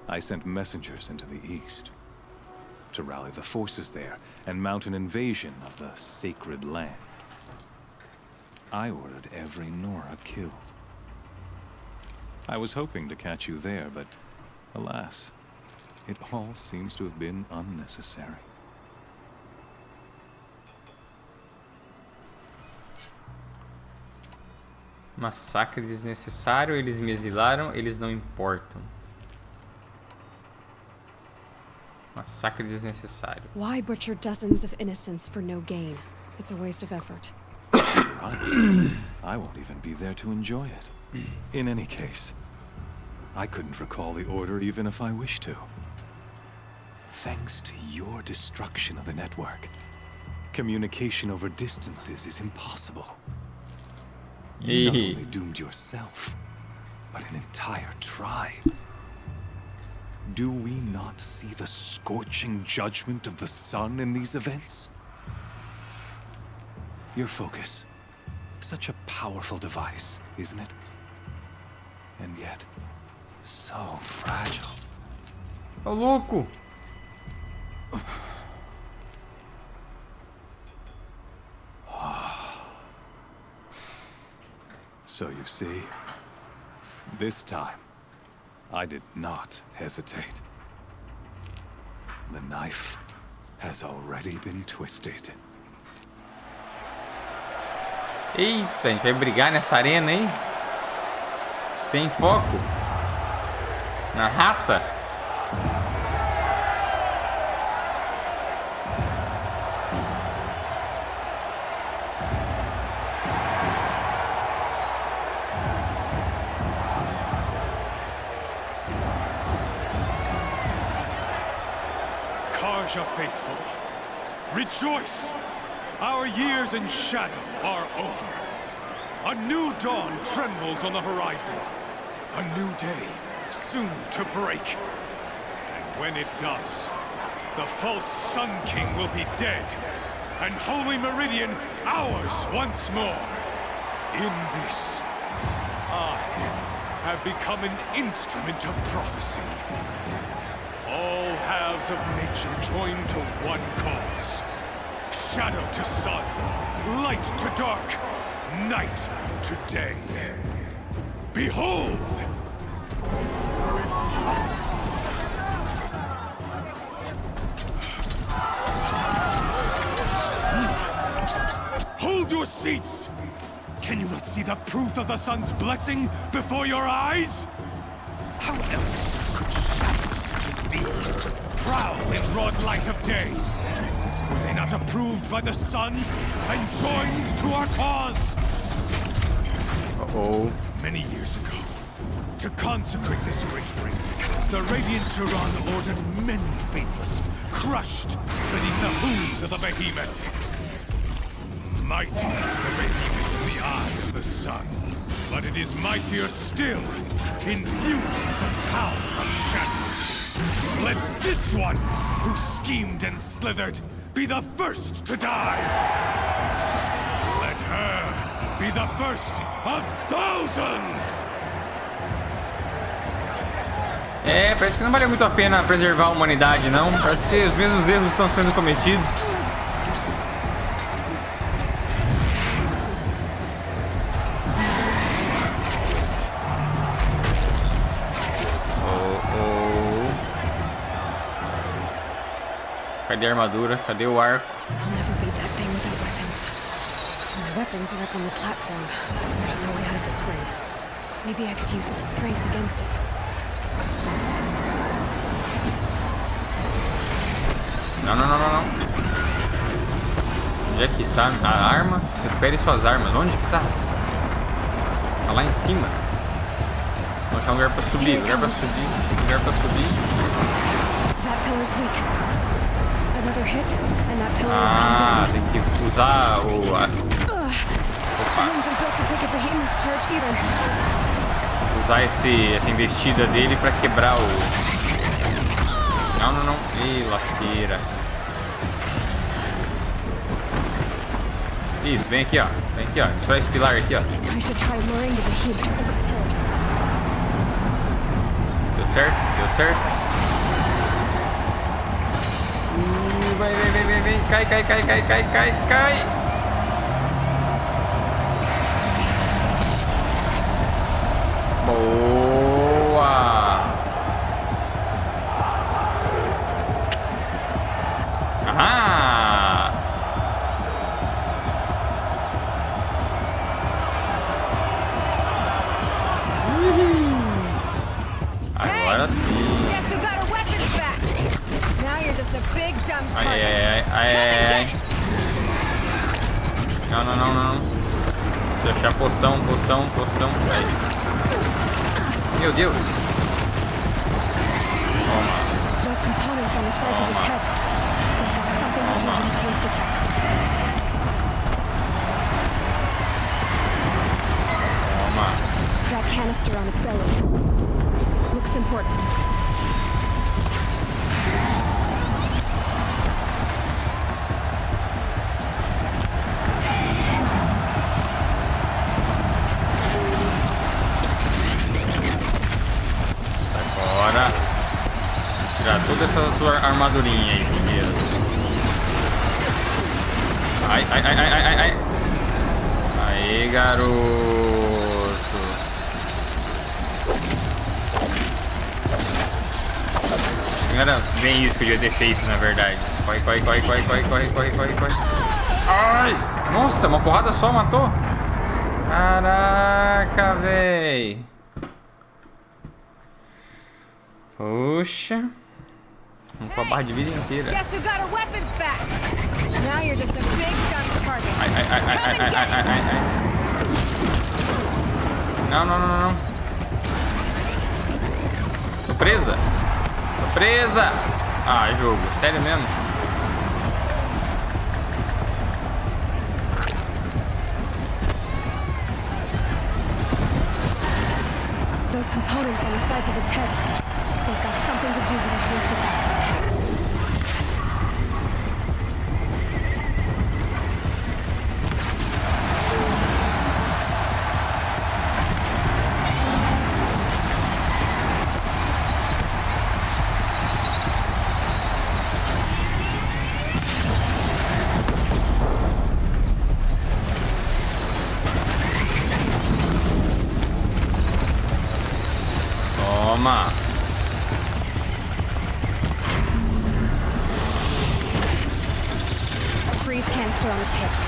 I sent messengers into the east to rally the forces there and mount an invasion of the sacred land. I ordered every Nora killed. I was hoping to catch you there, but alas, it all seems to have been unnecessary. Massacre desnecessário, eles me exilaram, eles não importam. Massacre desnecessário. Why butcher dozens of innocents for no gain? It's a waste of effort. Right. I won't even be there to enjoy it. In any case, I couldn't recall the order even if I wished to. Thanks to your destruction of the network, communication over distances is impossible. You not only doomed yourself, but an entire tribe. Do we not see the scorching judgment of the sun in these events? Your focus. Such a powerful device, isn't it? And yet, So fragile. Ô, louco! So you see, this time, I did not hesitate. The knife has already been twisted. Eita, a gente vai brigar nessa arena, hein? Sem foco. Na raça. Karja faithful, rejoice! Our years in shadow are over. A new dawn trembles on the horizon. A new day, soon to break. And when it does, the false Sun King will be dead, and Holy Meridian ours once more. In this, I have become an instrument of prophecy. All halves of nature join to one cause. Shadow to sun, light to dark, night to day. Behold! Hold your seats! Can you not see the proof of the sun's blessing before your eyes? How else could shadows such as these prowl in broad light of day? Were they not approved by the sun and joined to our cause? Uh-oh. Many years ago, to consecrate this great ring, the Radiant Zerar ordered many faithless, crushed beneath the hooves of the behemoth. Mighty is the behemoth in the eye of the sun, but it is mightier still, infused with the power of shadow. Let this one, who schemed and slithered, be the first to die. Let her be the first of thousands. É, parece que não valeu muito a pena preservar a humanidade, não. Parece que os mesmos erros estão sendo cometidos. Cadê a armadura? Cadê o arco? I'll never beat that thing without weapons. My weapons are up on the platform. There's no way out of this ring. Maybe I could use its strength against it. Não, não, não, não, não. Onde é que está a arma? Recupere suas armas. Onde que tá? Tá lá em cima. Vou achar um lugar pra subir, lugar pra subir, lugar pra subir. That pillar's weak. Ah, tem que usar o... Opa. Usar essa investida dele pra quebrar o... Não, não, não. Ih, lasqueira. Isso, vem aqui, ó. Vem aqui, ó. Destrói esse pilar aqui, ó. Deu certo? Deu certo? Vai, vem, vem, vem, vem. Cai, cai, cai, cai, cai, cai, cai. Boa. Ah. Agora sim. Ai, ai, ai, ai, ai. Não, não, não, não. Deixa eu achar poção, poção, poção. Aí. Meu Deus. Toma. That canister on its belly. Looks important. dessa sua armadurinha aí, beleza. Ai, ai, ai, ai, ai, ai. Aí, garoto. Não era bem isso que eu devia ter feito, na verdade. Corre, corre, corre, corre, corre, corre, corre, corre, corre. Ai! Nossa, uma porrada só matou? Caraca, véi. Poxa. Vamos com a barra de vida inteira. Guess who got our weapons back? Now you're just a big dumb target. Ai, ai, ai, ai, ai, ai, ai, ai, ai. Não, não, não, não. Tô presa. Tô presa. Ah, jogo. Sério mesmo? Those components on the sides of its head. They've got something to do with its rift attacks. Toma. Freeze canister on its hips.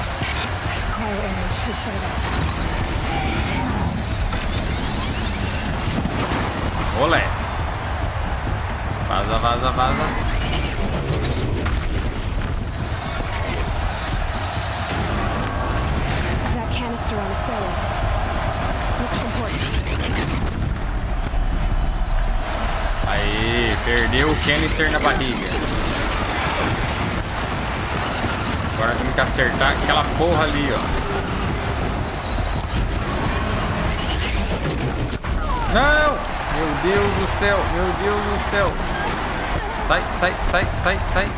Cryo arrow should set it off. Olé. Vaza, vaza, vaza. That canister on its belly. Looks important. Aí, perdeu o canister na barriga. Agora temos que acertar aquela porra ali, ó. Não! Meu Deus do céu, meu Deus do céu. Sai, sai, sai, sai, sai.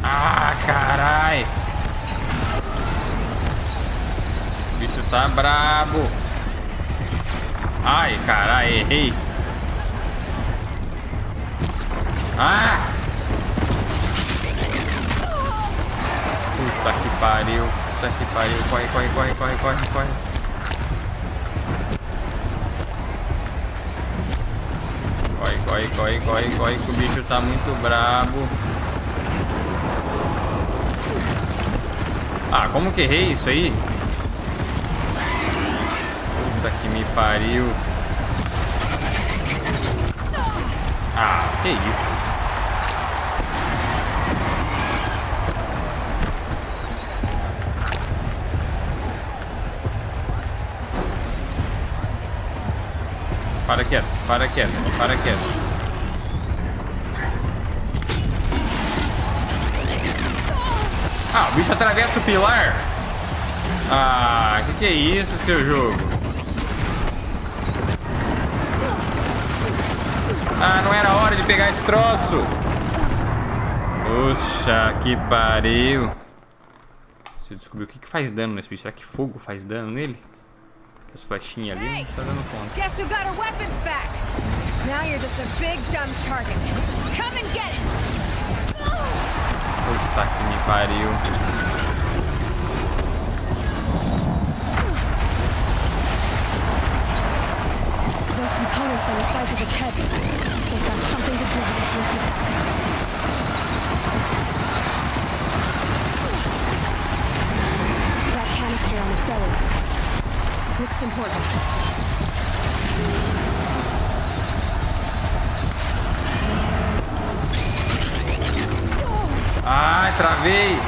Ah, carai. O bicho tá brabo. Ai, carai, errei. Ah! Puta que pariu. Puta que pariu. Corre, corre, corre, corre, corre, corre. Corre, corre, corre, corre, corre, que o bicho tá muito brabo. Ah, como que errei isso aí? Puta que me pariu. Ah, que isso? Para quieto, para quieto, para quieto. Ah, o bicho atravessa o pilar. Ah, que é isso, seu jogo? Ah, não era hora de pegar esse troço. Puxa, que pariu. Você descobriu o que faz dano nesse bicho? Será que fogo faz dano nele? Essa flechinha ali não tá dando conta. Guess who got our weapons back? Now you're just a big dumb target. Come and get it. Puta que me pariu. Those components on the sides of its head. They've got something to do with its rift attacks. That canister on its belly. Looks important. Ai, travei.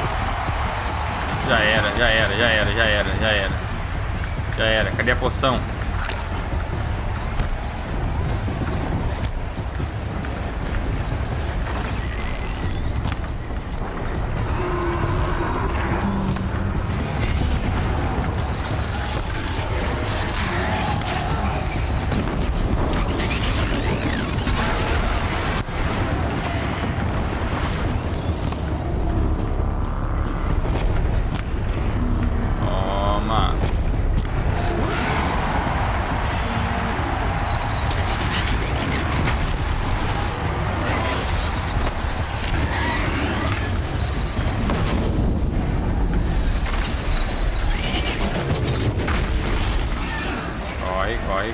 Já era, já era, já era, já era, já era. Já era, cadê a poção?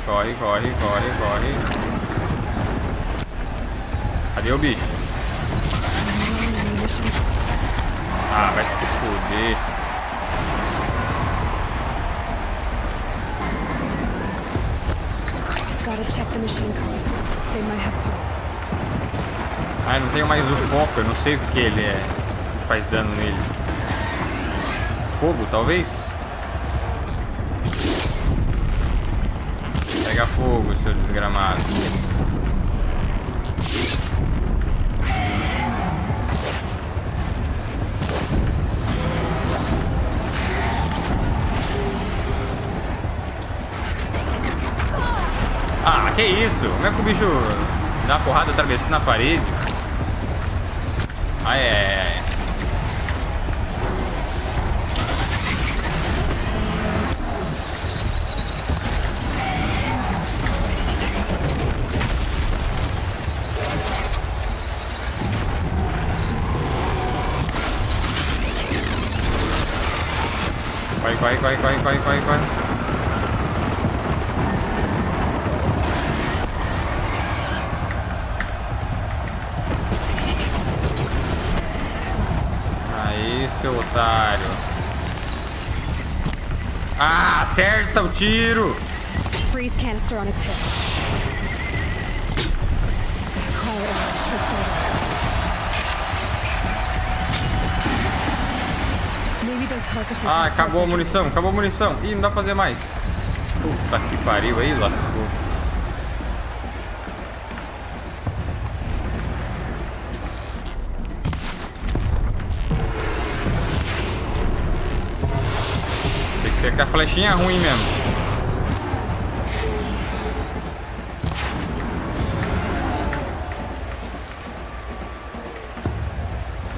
Corre, corre, corre, corre, corre. Cadê o bicho? Ah, vai se fuder. Gotta check the machine carcasses. They might have parts. Ah, eu não tenho mais o foco, eu não sei o que ele é. Faz dano nele. Fogo, talvez? Pega fogo, seu desgramado. Ah, que isso? Como é que o bicho dá uma porrada atravessando a parede? Ai, ai, ai. Corre, corre, corre, corre, corre, corre, corre. Aí, seu otário. Ah, acerta o tiro. Freeze canister on its hip. Call it out. Maybe those carcasses. Ah, acabou a munição, acabou a munição. Ih, não dá pra fazer mais. Puta que pariu, aí lascou. Tem que ser com a flechinha ruim mesmo.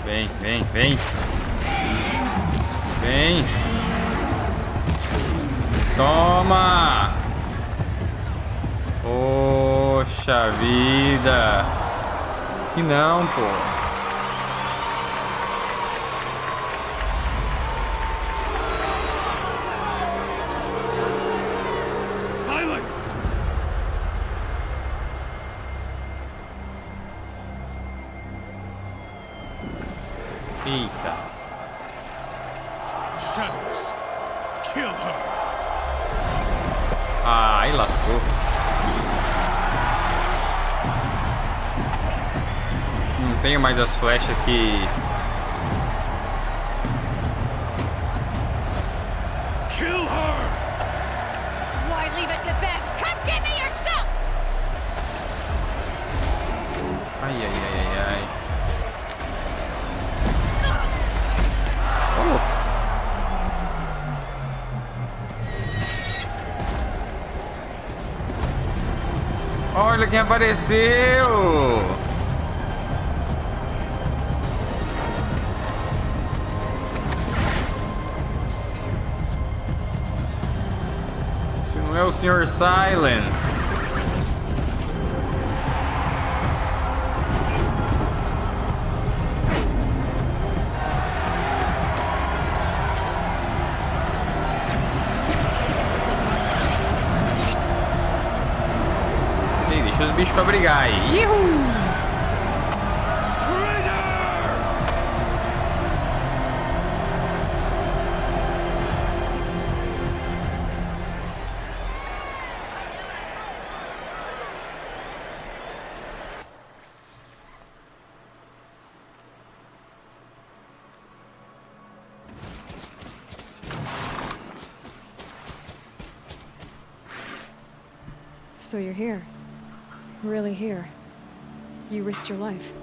Vem, vem, vem. Vem. Toma. Poxa vida. Que não, pô. Silence! Eita. Shadows, kill her. Ah, aí lascou. Não tenho mais as flechas que... Kill her! Why leave it to them? Come get me yourself! Ai, ai, ai, ai, ai. Oh. Olha quem apareceu! Esse não é o Sr. Silence. Deixa os bichos pra brigar aí. Ihu! So you're here. Really here. You risked your life.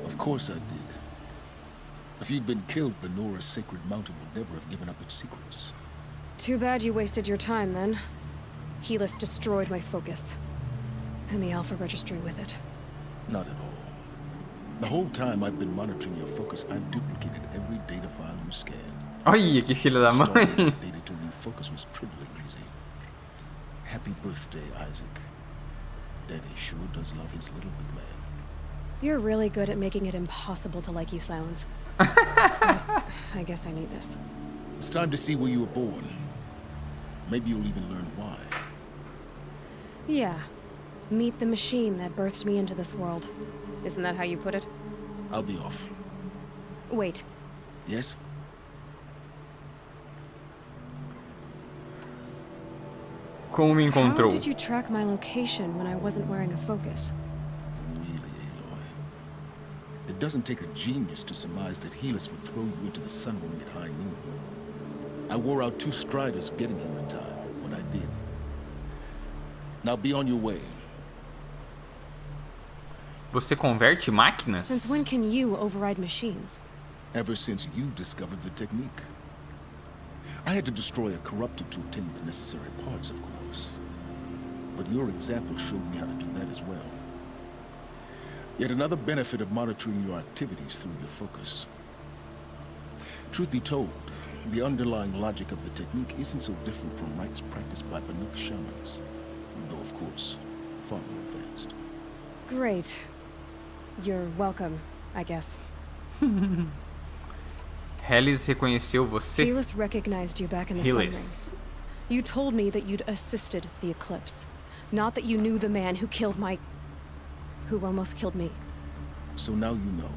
Of course I did. If you'd been killed, Venora's sacred mountain would never have given up its secrets. Too bad you wasted your time then. Helis destroyed my focus. And the Alpha Registry with it. Not at all. The whole time I've been monitoring your focus, I've duplicated every data file you scanned. Olha que filha da mãe. Data to new focus was trivially easy. Happy birthday, Isaac. Daddy sure does love his little big man. You're really good at making it impossible to like you, Silence. I guess I need this. It's time to see where you were born. Maybe you'll even learn why. Yeah. Meet the machine that birthed me into this world. Isn't that how you put it? I'll be off. Wait. Yes? Como me encontrou? How did you track my location when I wasn't wearing a focus? Really, Aloy. It doesn't take a genius to surmise that Helis would throw you into the sun ring at high noon. I wore out 2 striders getting here in time, but I did. Now be on your way. Você converte máquinas? Since when can you override machines? Ever since you discovered the technique. I had to destroy a corruptor to obtain the necessary parts, of course. But your example showed me how to do that as well. Yet another benefit of monitoring your activities through your focus. Truth be told, the underlying logic of the technique isn't so different from rites practiced by Banuk shamans. Though, of course, far more advanced. Great. You're welcome, I guess. Helis reconheceu você? Helis recognized you back in the Sun Ring. You told me that you'd assisted the eclipse. Not that you knew the man who killed who almost killed me. So now you know.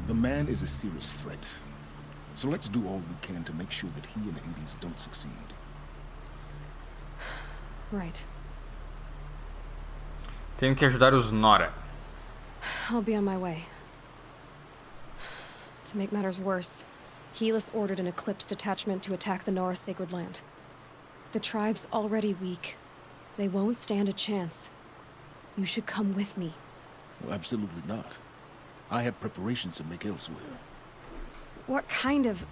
The man is a serious threat. So let's do all we can to make sure that he and Hades don't succeed. Right. Tenho que ajudar os Nora. I'll be on my way. To make matters worse, Helis ordered an Eclipse detachment to attack the Nora Sacred Land. The tribe's already weak. They won't stand a chance. You should come with me. Well, absolutely not. I have preparations to make elsewhere. What kind of...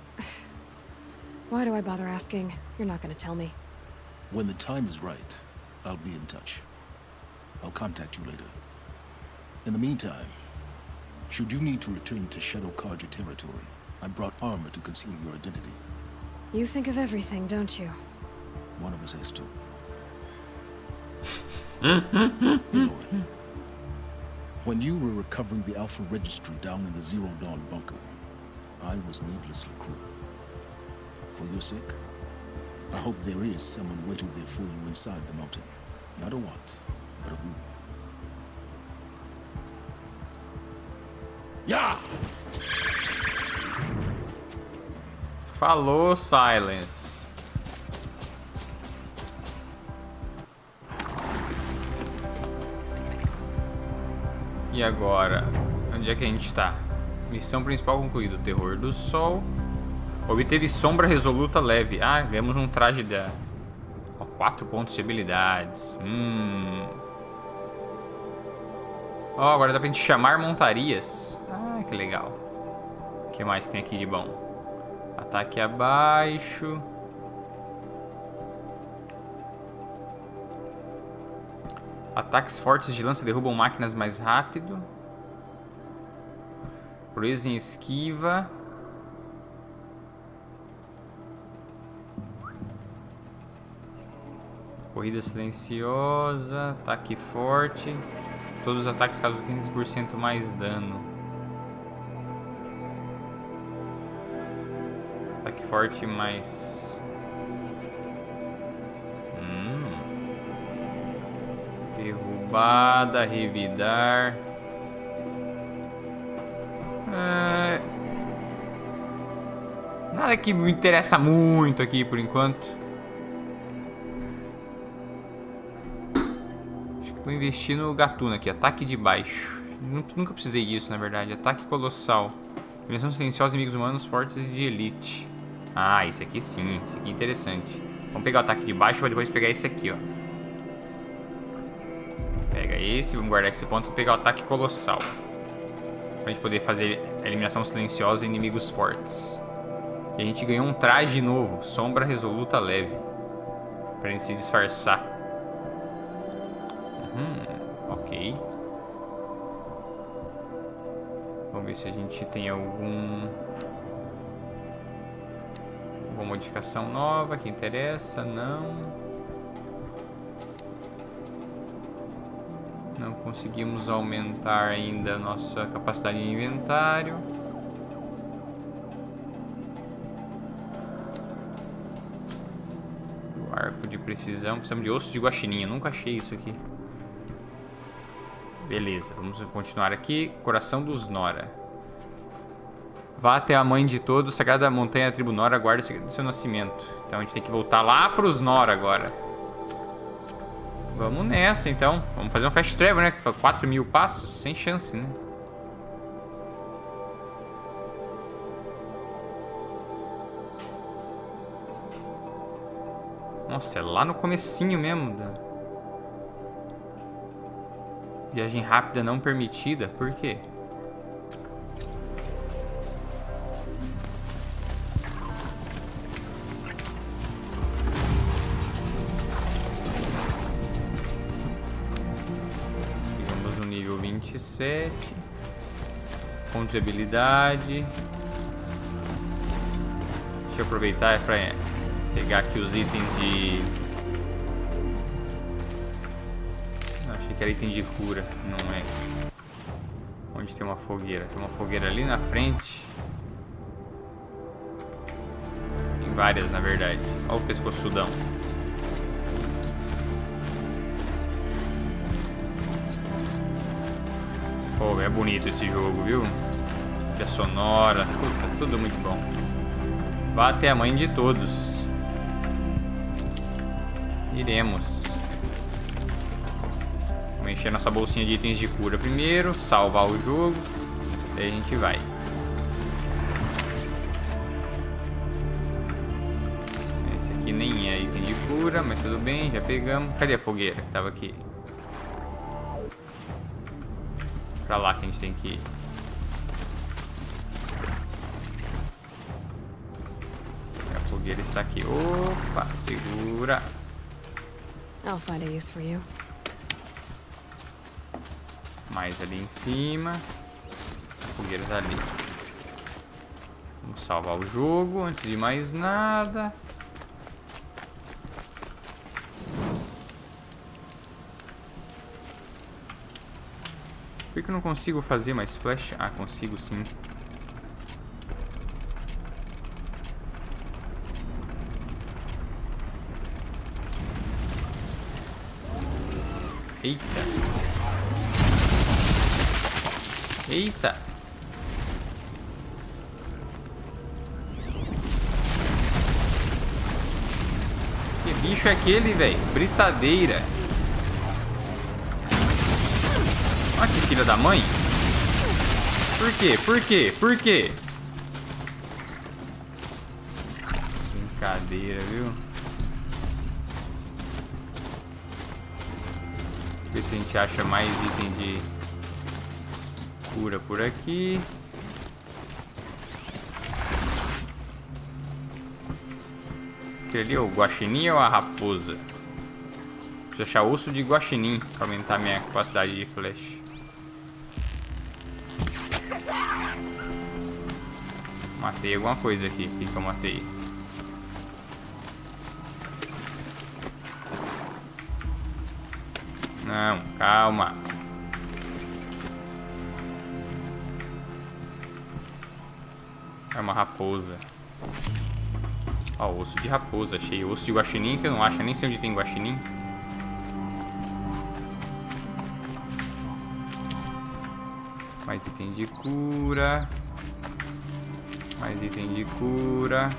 Why do I bother asking? You're not gonna tell me. When the time is right, I'll be in touch. I'll contact you later. In the meantime, should you need to return to Shadow Karja territory, I brought armor to conceal your identity. You think of everything, don't you? One of us has to. Aloy, when you were recovering the Alpha Registry down in the Zero Dawn bunker, I was needlessly cruel. For your sake, I hope there is someone waiting there for you inside the mountain. Not a want, but a will. Yeah! Falou, Silence. E agora? Onde é que a gente tá? Missão principal concluída. Terror do Sol. Obteve sombra resoluta leve. Ah, ganhamos um traje da... 4 pontos de habilidades. Ó, agora dá pra gente chamar montarias. Ah, que legal. O que mais tem aqui de bom? Ataque abaixo. Ataques fortes de lança derrubam máquinas mais rápido. Proeza em esquiva. Corrida silenciosa. Ataque forte. Todos os ataques causam 15% mais dano. Ataque forte mais... Derrubada, revidar. Nada que me interessa muito aqui por enquanto. Acho que vou investir no Gatuna aqui. Ataque de baixo. Nunca precisei disso, na verdade. Ataque colossal. Eliminação silenciosa, inimigos humanos fortes e de elite. Ah, esse aqui sim. Esse aqui é interessante. Vamos pegar o ataque de baixo e depois pegar esse aqui, ó. Pega esse, vamos guardar esse ponto e pegar o ataque colossal. Pra gente poder fazer a eliminação silenciosa e inimigos fortes. E a gente ganhou um traje novo, sombra resoluta leve. Pra gente se disfarçar. Ok. Vamos ver se a gente tem alguma modificação nova que interessa. Não. Não conseguimos aumentar ainda a nossa capacidade de inventário. Arco de precisão. Precisamos de osso de guaxinim. Eu nunca achei isso aqui. Beleza, vamos continuar aqui. Coração dos Nora. Vá até a mãe de todos, sagrada montanha da tribo Nora, guarda o segredo do seu nascimento. Então a gente tem que voltar lá pros Nora agora. Vamos nessa então. Vamos fazer um fast travel, né? Que foi 4.000 passos, sem chance, né? Nossa, é lá no comecinho mesmo da... Viagem rápida não permitida. Por quê? Chegamos no nível 27. Ponto de habilidade. Deixa eu aproveitar para pegar aqui os itens de... Achei que era item de cura. Não é. Onde tem uma fogueira? Tem uma fogueira ali na frente. Tem várias, na verdade. Olha o pescoçudão. Pô, é bonito esse jogo, viu? Trilha sonora. Puta, tudo muito bom. Vá até a mãe de todos. Iremos. Vamos encher nossa bolsinha de itens de cura primeiro. Salvar o jogo. Daí a gente vai. Esse aqui nem é item de cura, mas tudo bem, já pegamos. Cadê a fogueira que tava aqui? Pra lá que a gente tem que ir. A fogueira está aqui. Opa, segura. I'll find a use for you. Mais ali em cima. A fogueira tá ali. Vamos salvar o jogo antes de mais nada. Por que eu não consigo fazer mais flash? Ah, consigo sim. Eita. Eita. Que bicho é aquele, velho? Britadeira. Olha que filha da mãe. Por quê? Por quê? Por quê? Brincadeira, viu? Ver se a gente acha mais item de cura por aqui. Aquele ali é o guaxinim ou a raposa? Preciso achar osso de guaxinim para aumentar minha capacidade de flash. Matei alguma coisa aqui. O que eu matei? Não, calma. É uma raposa. Ó, osso de raposa. Achei osso de guaxinim que eu não acho. Nem sei onde tem guaxinim. Mais item de cura. Mais item de cura.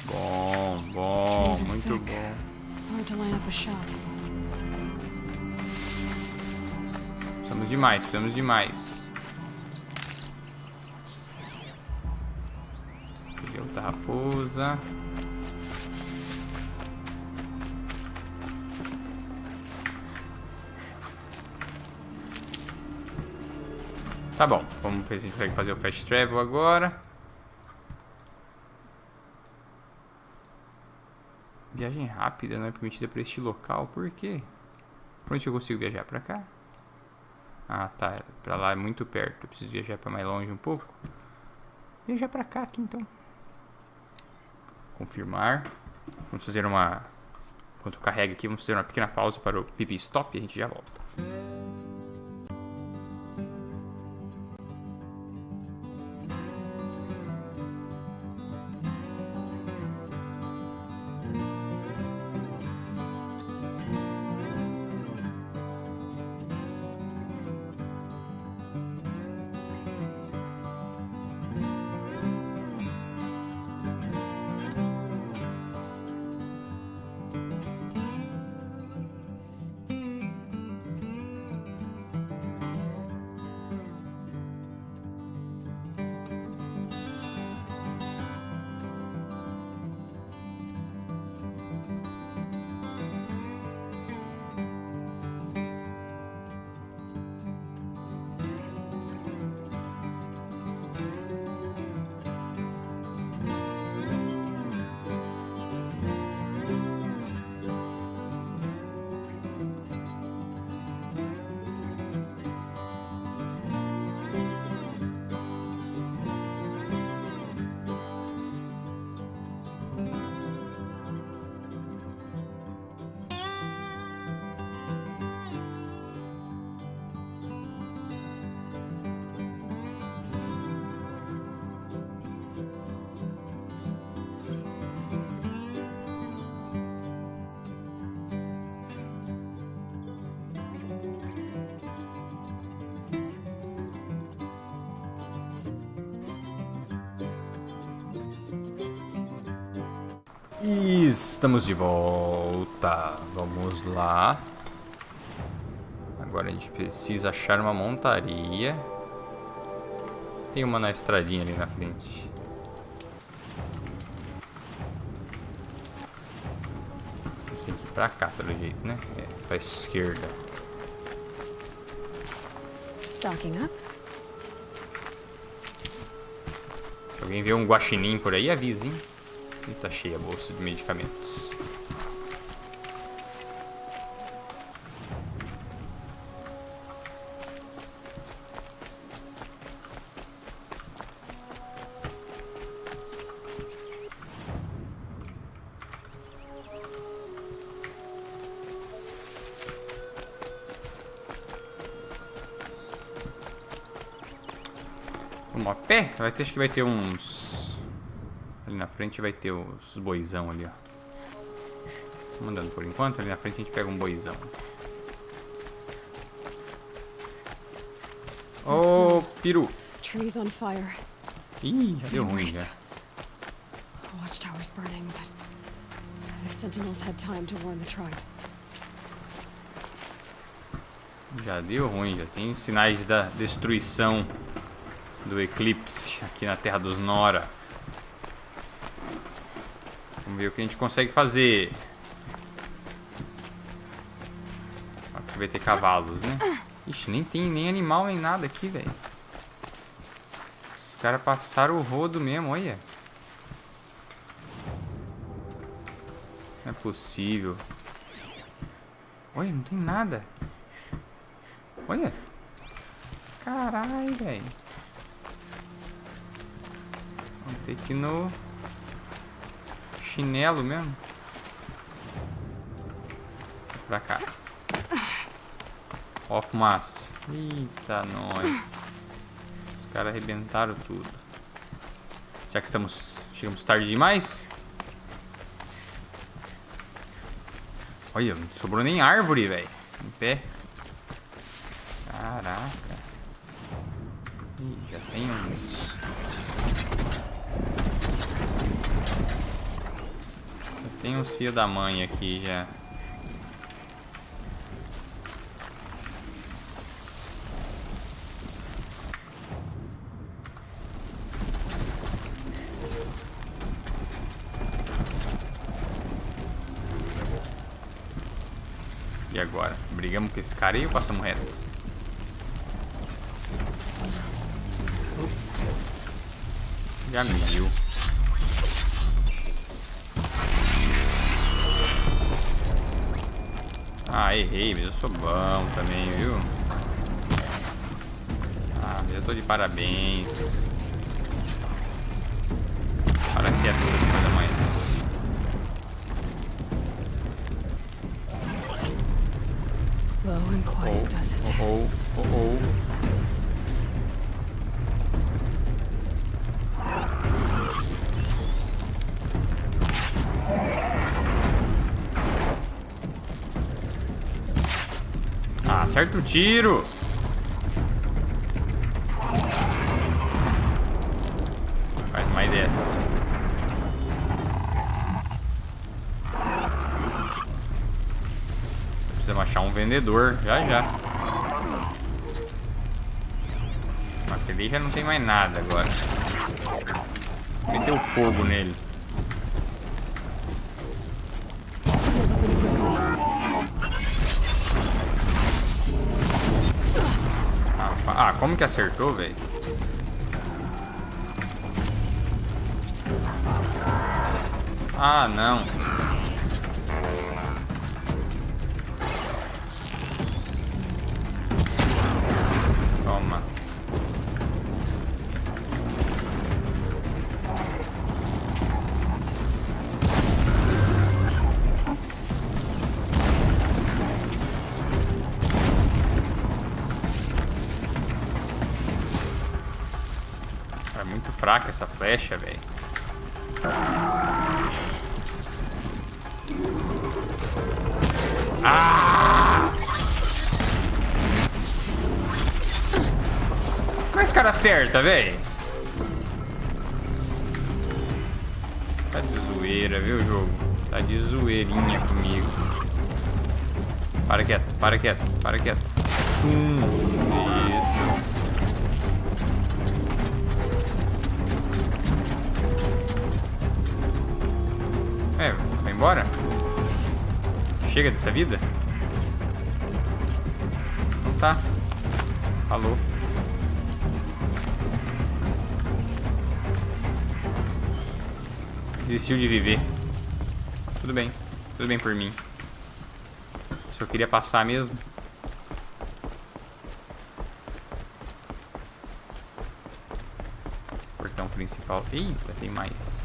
Bom, bom, muito bom. Hard to line up a shot. Precisamos de mais, precisamos de mais. Peguei outra raposa. Tá bom, vamos ver se a gente consegue fazer o fast travel agora. Viagem rápida não é permitida para este local, por quê? Por onde eu consigo viajar? Pra cá? Ah, tá, pra lá é muito perto, eu preciso viajar pra mais longe um pouco. Viajar pra cá aqui então. Confirmar. Vamos fazer uma... Enquanto carrega aqui, vamos fazer uma pequena pausa para o pipi stop e a gente já volta. Estamos de volta. Vamos lá. Agora a gente precisa achar uma montaria. Tem uma na estradinha ali na frente. A gente tem que ir pra cá, pelo jeito, né? É, pra esquerda. Stocking up. Se alguém vê um guaxinim por aí, avisa, hein? E tá cheia a bolsa de medicamentos. Vamos a pé? Acho que vai ter uns... Ali na frente vai ter os boizão ali, ó. Tô andando por enquanto. Ali na frente a gente pega um boizão. Ô, peru. Trees on fire. Ih, já deu ruim, já. Watchtowers burning, but the sentinels had time to warn the tribe. Já deu ruim, já tem sinais da destruição do eclipse aqui na Terra dos Nora. Vamos ver o que a gente consegue fazer. Aqui vai ter cavalos, né? Ixi, nem tem nem animal nem nada aqui, velho. Os caras passaram o rodo mesmo, olha. Não é possível. Olha, não tem nada. Olha. Caralho, velho. Vamos ter que ir no chinelo mesmo. Pra cá. Ó, fumaça. Eita, nós. Os caras arrebentaram tudo. Já que chegamos tarde demais. Olha, não sobrou nem árvore, velho. Em pé. Caraca. Ih, já tem Tem uns fios da mãe aqui já. E agora? Brigamos com esse cara aí ou passamos reto? Já me viu. Ah, errei, mas eu sou bom também, viu? Ah, mas eu tô de parabéns. Para quieto, filho da mãe. Low and quiet does it. Ah, acerta o tiro. Faz mais essa. Precisamos achar um vendedor, já. Aquele já não tem mais nada agora. Meteu fogo nele. Ah, como que acertou, velho? Ah, não. Toma. É muito fraca essa flecha, velho. Ah! Como esse cara acerta, velho? Tá de zoeira, viu, jogo? Tá de zoeirinha comigo. Para quieto, para quieto, para quieto. Isso. Vai embora? Chega dessa vida? Então tá. Falou. Desistiu de viver. Tudo bem por mim. Só queria passar mesmo. Portão principal. Eita, tem mais.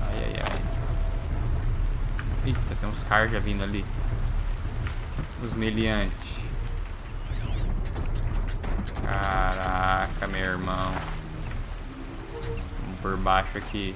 Ai. Eita, tem uns caras já vindo ali. Os meliantes. Caraca, meu irmão. Vamos por baixo aqui.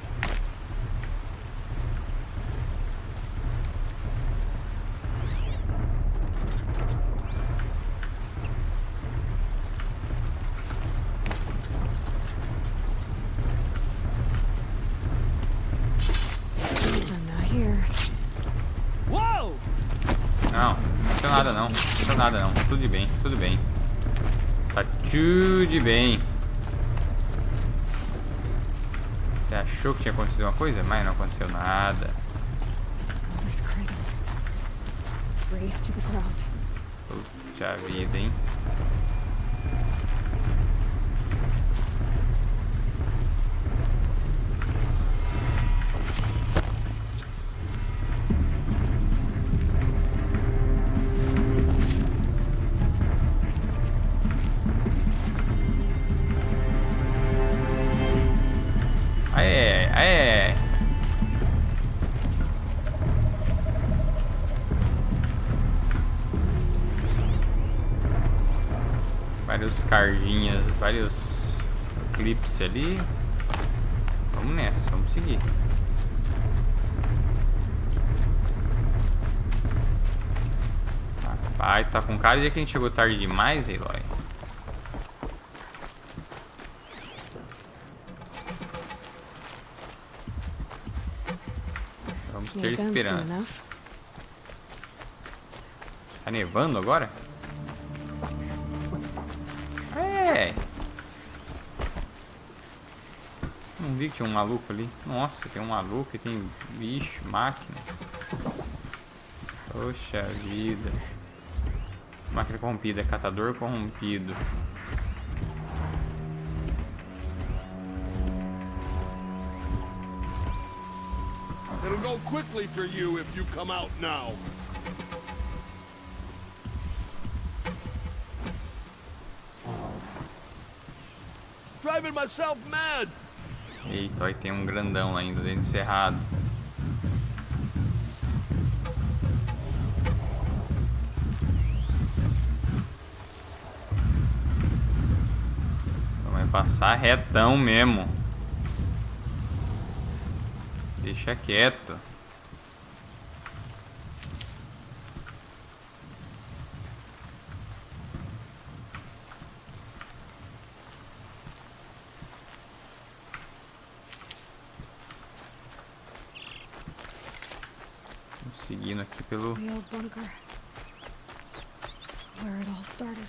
Não aconteceu nada não. Tudo bem. Tá tudo bem. Você achou que tinha acontecido uma coisa? Mas não aconteceu nada. Puxa vida, hein? Vários cardinhas, vários clipes ali. Vamos nessa, vamos seguir. Rapaz, tá com cara de que a gente chegou tarde demais, Eloy. Vamos ter esperança. Tá nevando agora? Não vi que tinha um maluco ali. Nossa, tem um maluco e tem bicho, máquina. Poxa vida. Máquina corrompida, catador corrompido. It'll go quickly for you if you come out now. Driving myself mad. Eita, aí tem um grandão ainda dentro do cerrado. Vamos passar retão mesmo. Deixa quieto. Seguindo aqui pelo... The old bunker. Where it all started.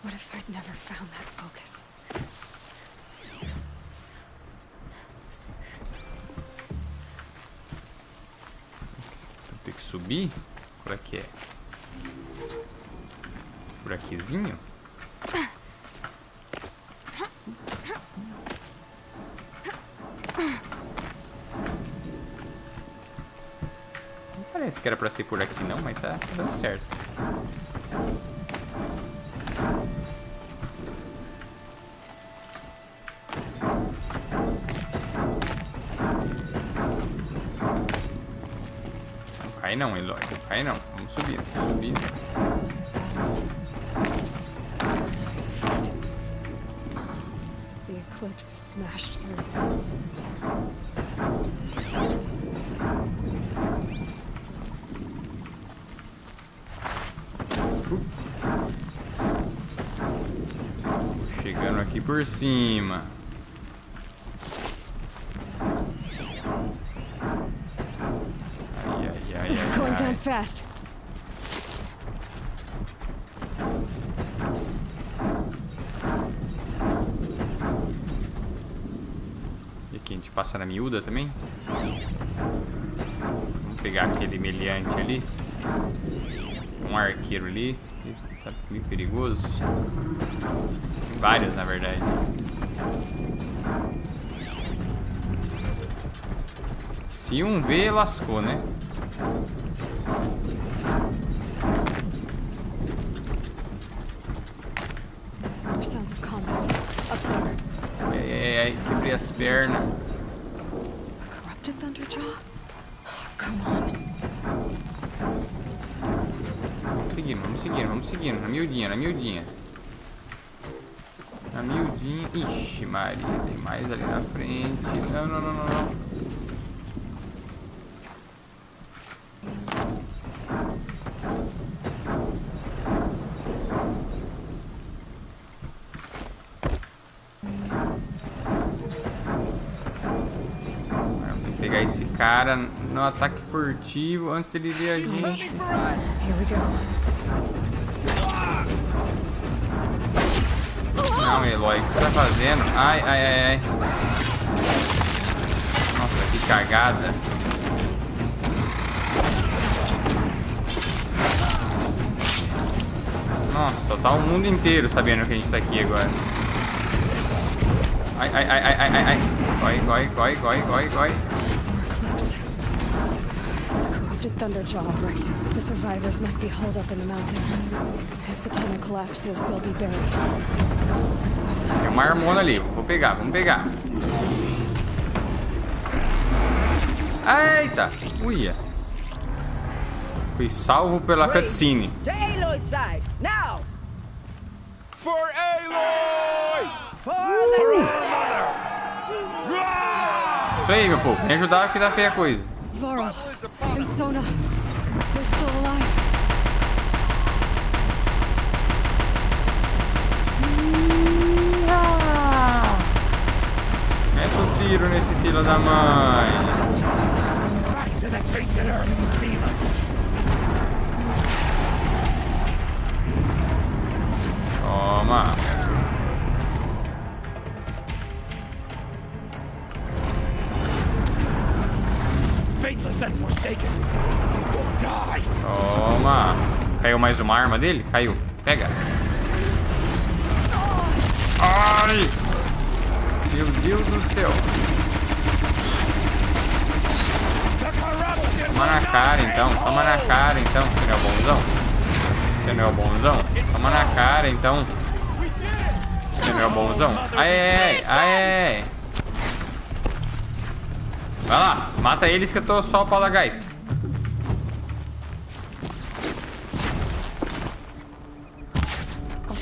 What if I'd never found that focus? Vou ter que subir? Por aqui é. Por aquizinho? Parece que era pra ser por aqui não, mas tá dando certo. Não cai não, Eloy. Não cai não. Vamos subir, vamos subir. The eclipse smashed through. aqui por cima. Going down fast. E aqui a gente passa na miúda também. Vamos pegar aquele meliante ali. Um arqueiro ali. Tá meio perigoso. Tem vários, na verdade. Se um vê, lascou, né? Sounds of combat. Up there. Ai, quebrei as pernas. Corrupted Thunderjaw? Oh, come on. Vamos seguindo. Na miudinha. Na miudinha. Ixi, Maria. Tem mais ali na frente. Não. Pegar esse cara no ataque furtivo antes dele ver a gente. Here we go. Não, Eloy, o que você tá fazendo? Ai. Nossa, que cagada. Nossa, só tá o mundo inteiro sabendo que a gente tá aqui agora. Ai. Corre. Thunderjaw, right. The survivors must be holed up in the mountain. If the tunnel collapses, they'll be buried. Tem uma armona ali. Vamos pegar. Eita! Uia! Fui salvo pela cutscene. To Aloy's side, now! For Aloy! For our mother! Isso aí, meu povo. Vem ajudar que dá feia a coisa. Bora and Sona, they're still alive. Mete o tiro nesse filho da mãe. Back to the tainted earth, demon. Toma. Faithless and forsaken, you will die. Toma. Caiu mais uma arma dele? Caiu. Pega. Ai! Meu Deus do céu. Toma na cara então. Você não é o bonzão? Toma na cara então. Você não é o bonzão? Ai. Vai lá, mata eles que eu tô só o pau da gaita.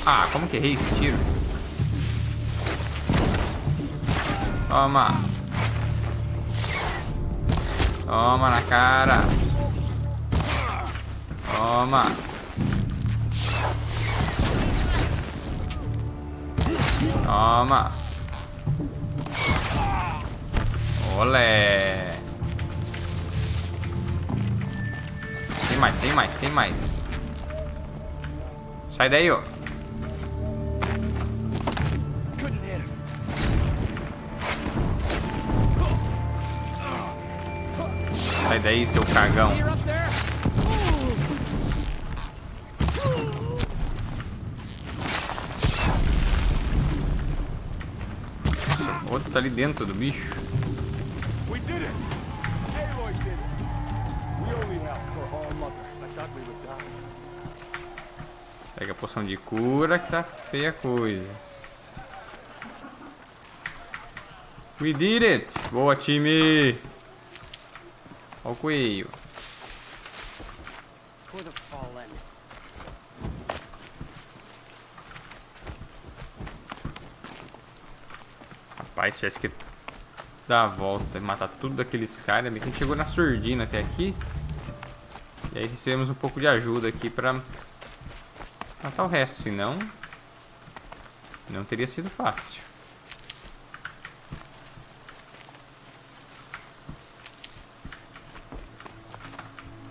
Ah, como que errei esse tiro? Toma. Toma na cara. Toma. Toma. Olé. Tem mais. Sai daí, ó. Sai daí, seu cagão. Nossa, o outro tá ali dentro do bicho. We did it! Aloy did it! We only have for our mother. I thought we would die. Pega a poção de cura que tá feia a coisa. We did it! Boa, time! Olha o coelho. For the fallen. Rapaz, se tivesse que dar a volta e matar tudo daqueles caras. A gente chegou na surdina até aqui. E aí recebemos um pouco de ajuda aqui pra matar o resto, senão Não teria sido fácil.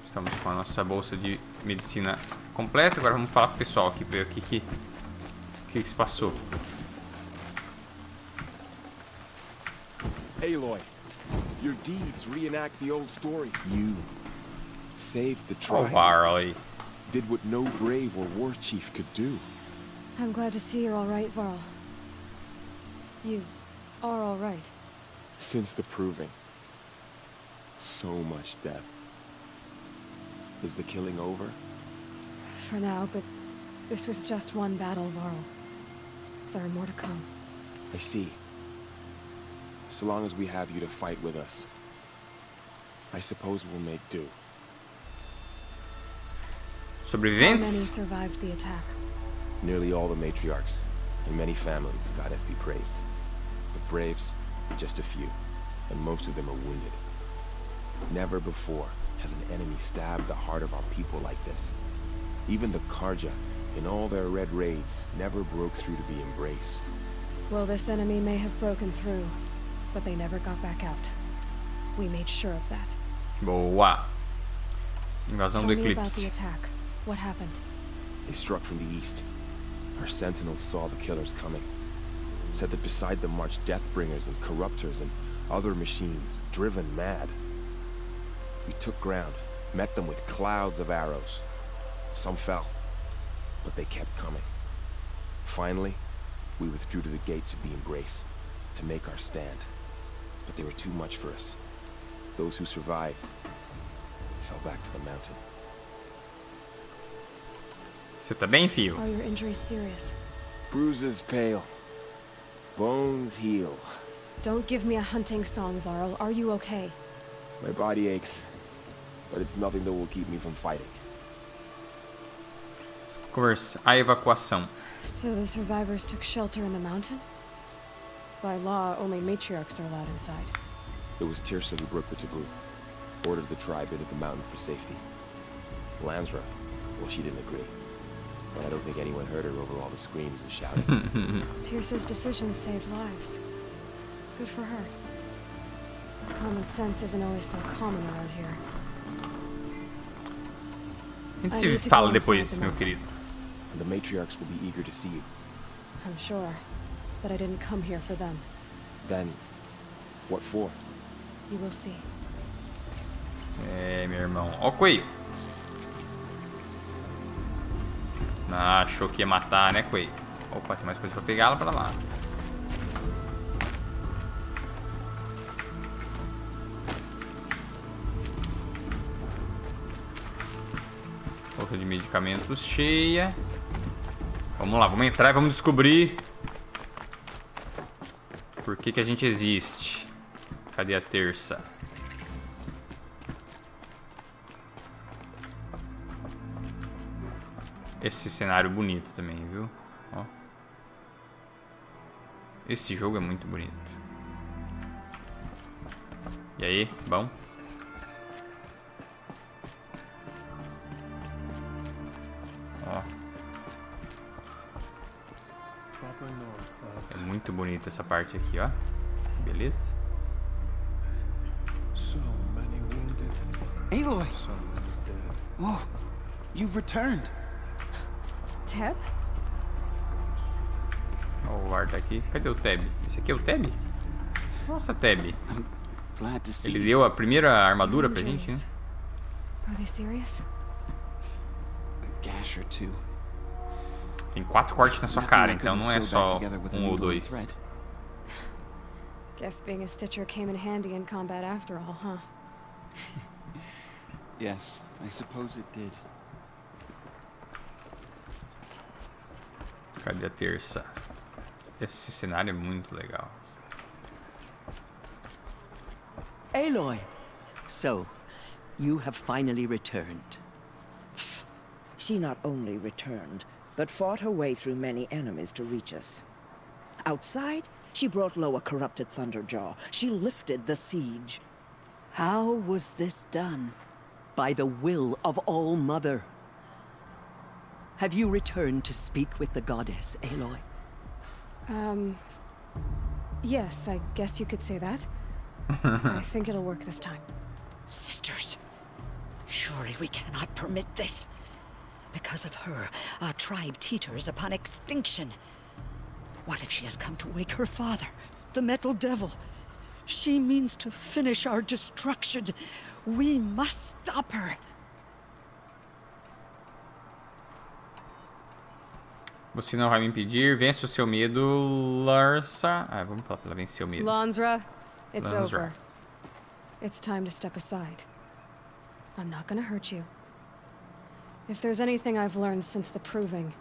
Estamos com a nossa bolsa de medicina completa. Agora vamos falar com o pessoal aqui para ver o que se passou. Aloy, your deeds reenact the old story. You saved the tribe. Oh, Varley. Did what no brave or war chief could do. I'm glad to see you're all right, Varl. You are all right. Since the proving. So much death. Is the killing over? For now, but this was just one battle, Varl. There are more to come. I see. So long as we have you to fight with us, I suppose we'll make do. How many Sobreviventes? survived the attack? Nearly all the matriarchs, and many families, goddess be praised. The braves, just a few, and most of them are wounded. Never before has an enemy stabbed the heart of our people like this. Even the Karja, in all their red raids, never broke through to the embrace. Well, this enemy may have broken through, but they never got back out. We made sure of that. Boa. Invasão Tell do me about Eclipse. the attack. What happened? They struck from the east. Our sentinels saw the killers coming. Said that beside them marched Deathbringers and Corruptors and other machines, driven mad. We took ground, met them with clouds of arrows. Some fell, but they kept coming. Finally, we withdrew to the gates of the Embrace to make our stand. But they were too much for us. Those who survived fell back to the mountain. Você tá bem, filho? Are your injuries serious? Bruises pale. Bones heal. Don't give me a hunting song, Varl. Are you okay? My body aches, but it's nothing that will keep me from fighting. A evacuação. So the survivors took shelter in the mountain? By law, only matriarchs are allowed inside. It was Tirsa who broke the taboo. Ordered the tribe into the mountain for safety. Lansra, well, she didn't agree. But I don't think anyone heard her over all the screams and shouting. Tirsa's decisions saved lives. Good for her. Common sense isn't always so common around here. A gente se fala depois, meu querido. The matriarchs will be eager to see you. I'm sure. But I didn't come here for them. Then, what for? You will see. É, meu irmão. Ó o coelho. Ah, achou que ia matar, né, coelho? Opa, tem mais coisa pra pegar lá pra lá. Bolsa de medicamentos cheia. Vamos lá, vamos entrar e vamos descobrir por que a gente existe. Cadê a Terça? Esse cenário bonito também, viu? Ó. Esse jogo é muito bonito. E aí, bom? Ó. É muito bonita essa parte aqui, ó. Beleza? So many wounded. Aloy! So many dead. Oh, you've returned. Teb? Ó, o VAR tá aqui. Cadê o Teb? Esse aqui é o Teb? Nossa, Teb. Glad to see Ele deu a primeira armadura pra gente, né? Are they serious? a gash or two. Tem 4 cortes na sua cara, então não é só um ou 2. Guess being a Stitcher came in handy in combat after all, huh? Yes, I suppose it did. Cadê a Terça? Esse cenário é muito legal. Aloy! So, you have finally returned. She not only returned, but fought her way through many enemies to reach us. Outside, she brought low a corrupted Thunderjaw. She lifted the siege. How was this done? By the will of All-Mother. Have you returned to speak with the goddess, Aloy? Yes, I guess you could say that. I think it'll work this time. Sisters, surely we cannot permit this. Because of her, our tribe teeters upon extinction. What if she has come to wake her father, the Metal Devil? She means to finish our destruction. We must stop her. Você não vai me impedir. Vence o seu medo, Larsa. Ah, vamos falar pra ela vencer o medo. Lansra, it's Lansra. over. It's time to step aside. I'm not gonna hurt you. If there's anything I've learned since the Proving,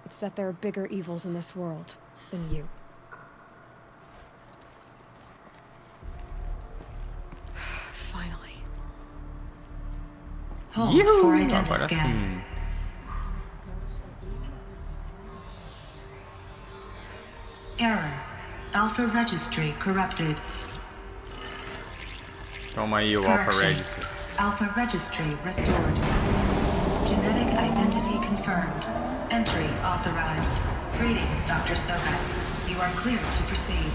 it's that there are bigger evils in this world than you. Finally. Hold for identity scan. Error. Alpha registry corrupted. Toma aí o Alpha Registry. Alpha registry restored. Genetic identity confirmed. Entry authorized. Greetings, Dr. Soka. You are cleared to proceed.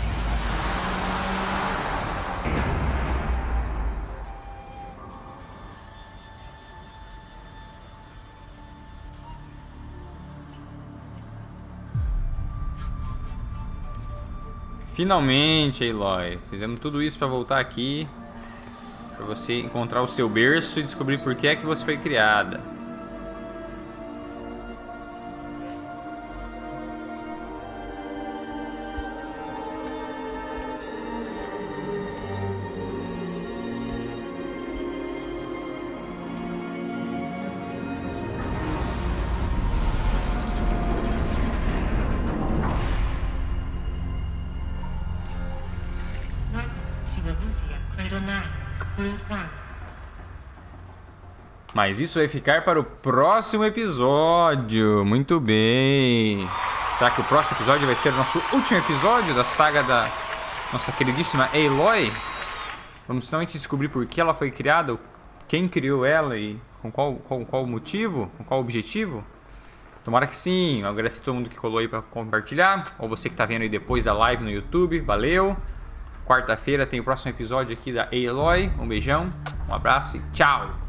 Finalmente, Aloy. Fizemos tudo isso pra voltar aqui. Pra você encontrar o seu berço e descobrir por que é que você foi criada. Mas isso vai ficar para o próximo episódio. Muito bem. Será que o próximo episódio vai ser o nosso último episódio da saga da nossa queridíssima Aloy? Vamos finalmente descobrir por que ela foi criada, quem criou ela e com qual motivo, com qual objetivo? Tomara que sim. Eu agradeço a todo mundo que colou aí para compartilhar. Ou você que está vendo aí depois da live no YouTube. Valeu. Quarta-feira tem o próximo episódio aqui da Aloy. Um beijão, um abraço e tchau!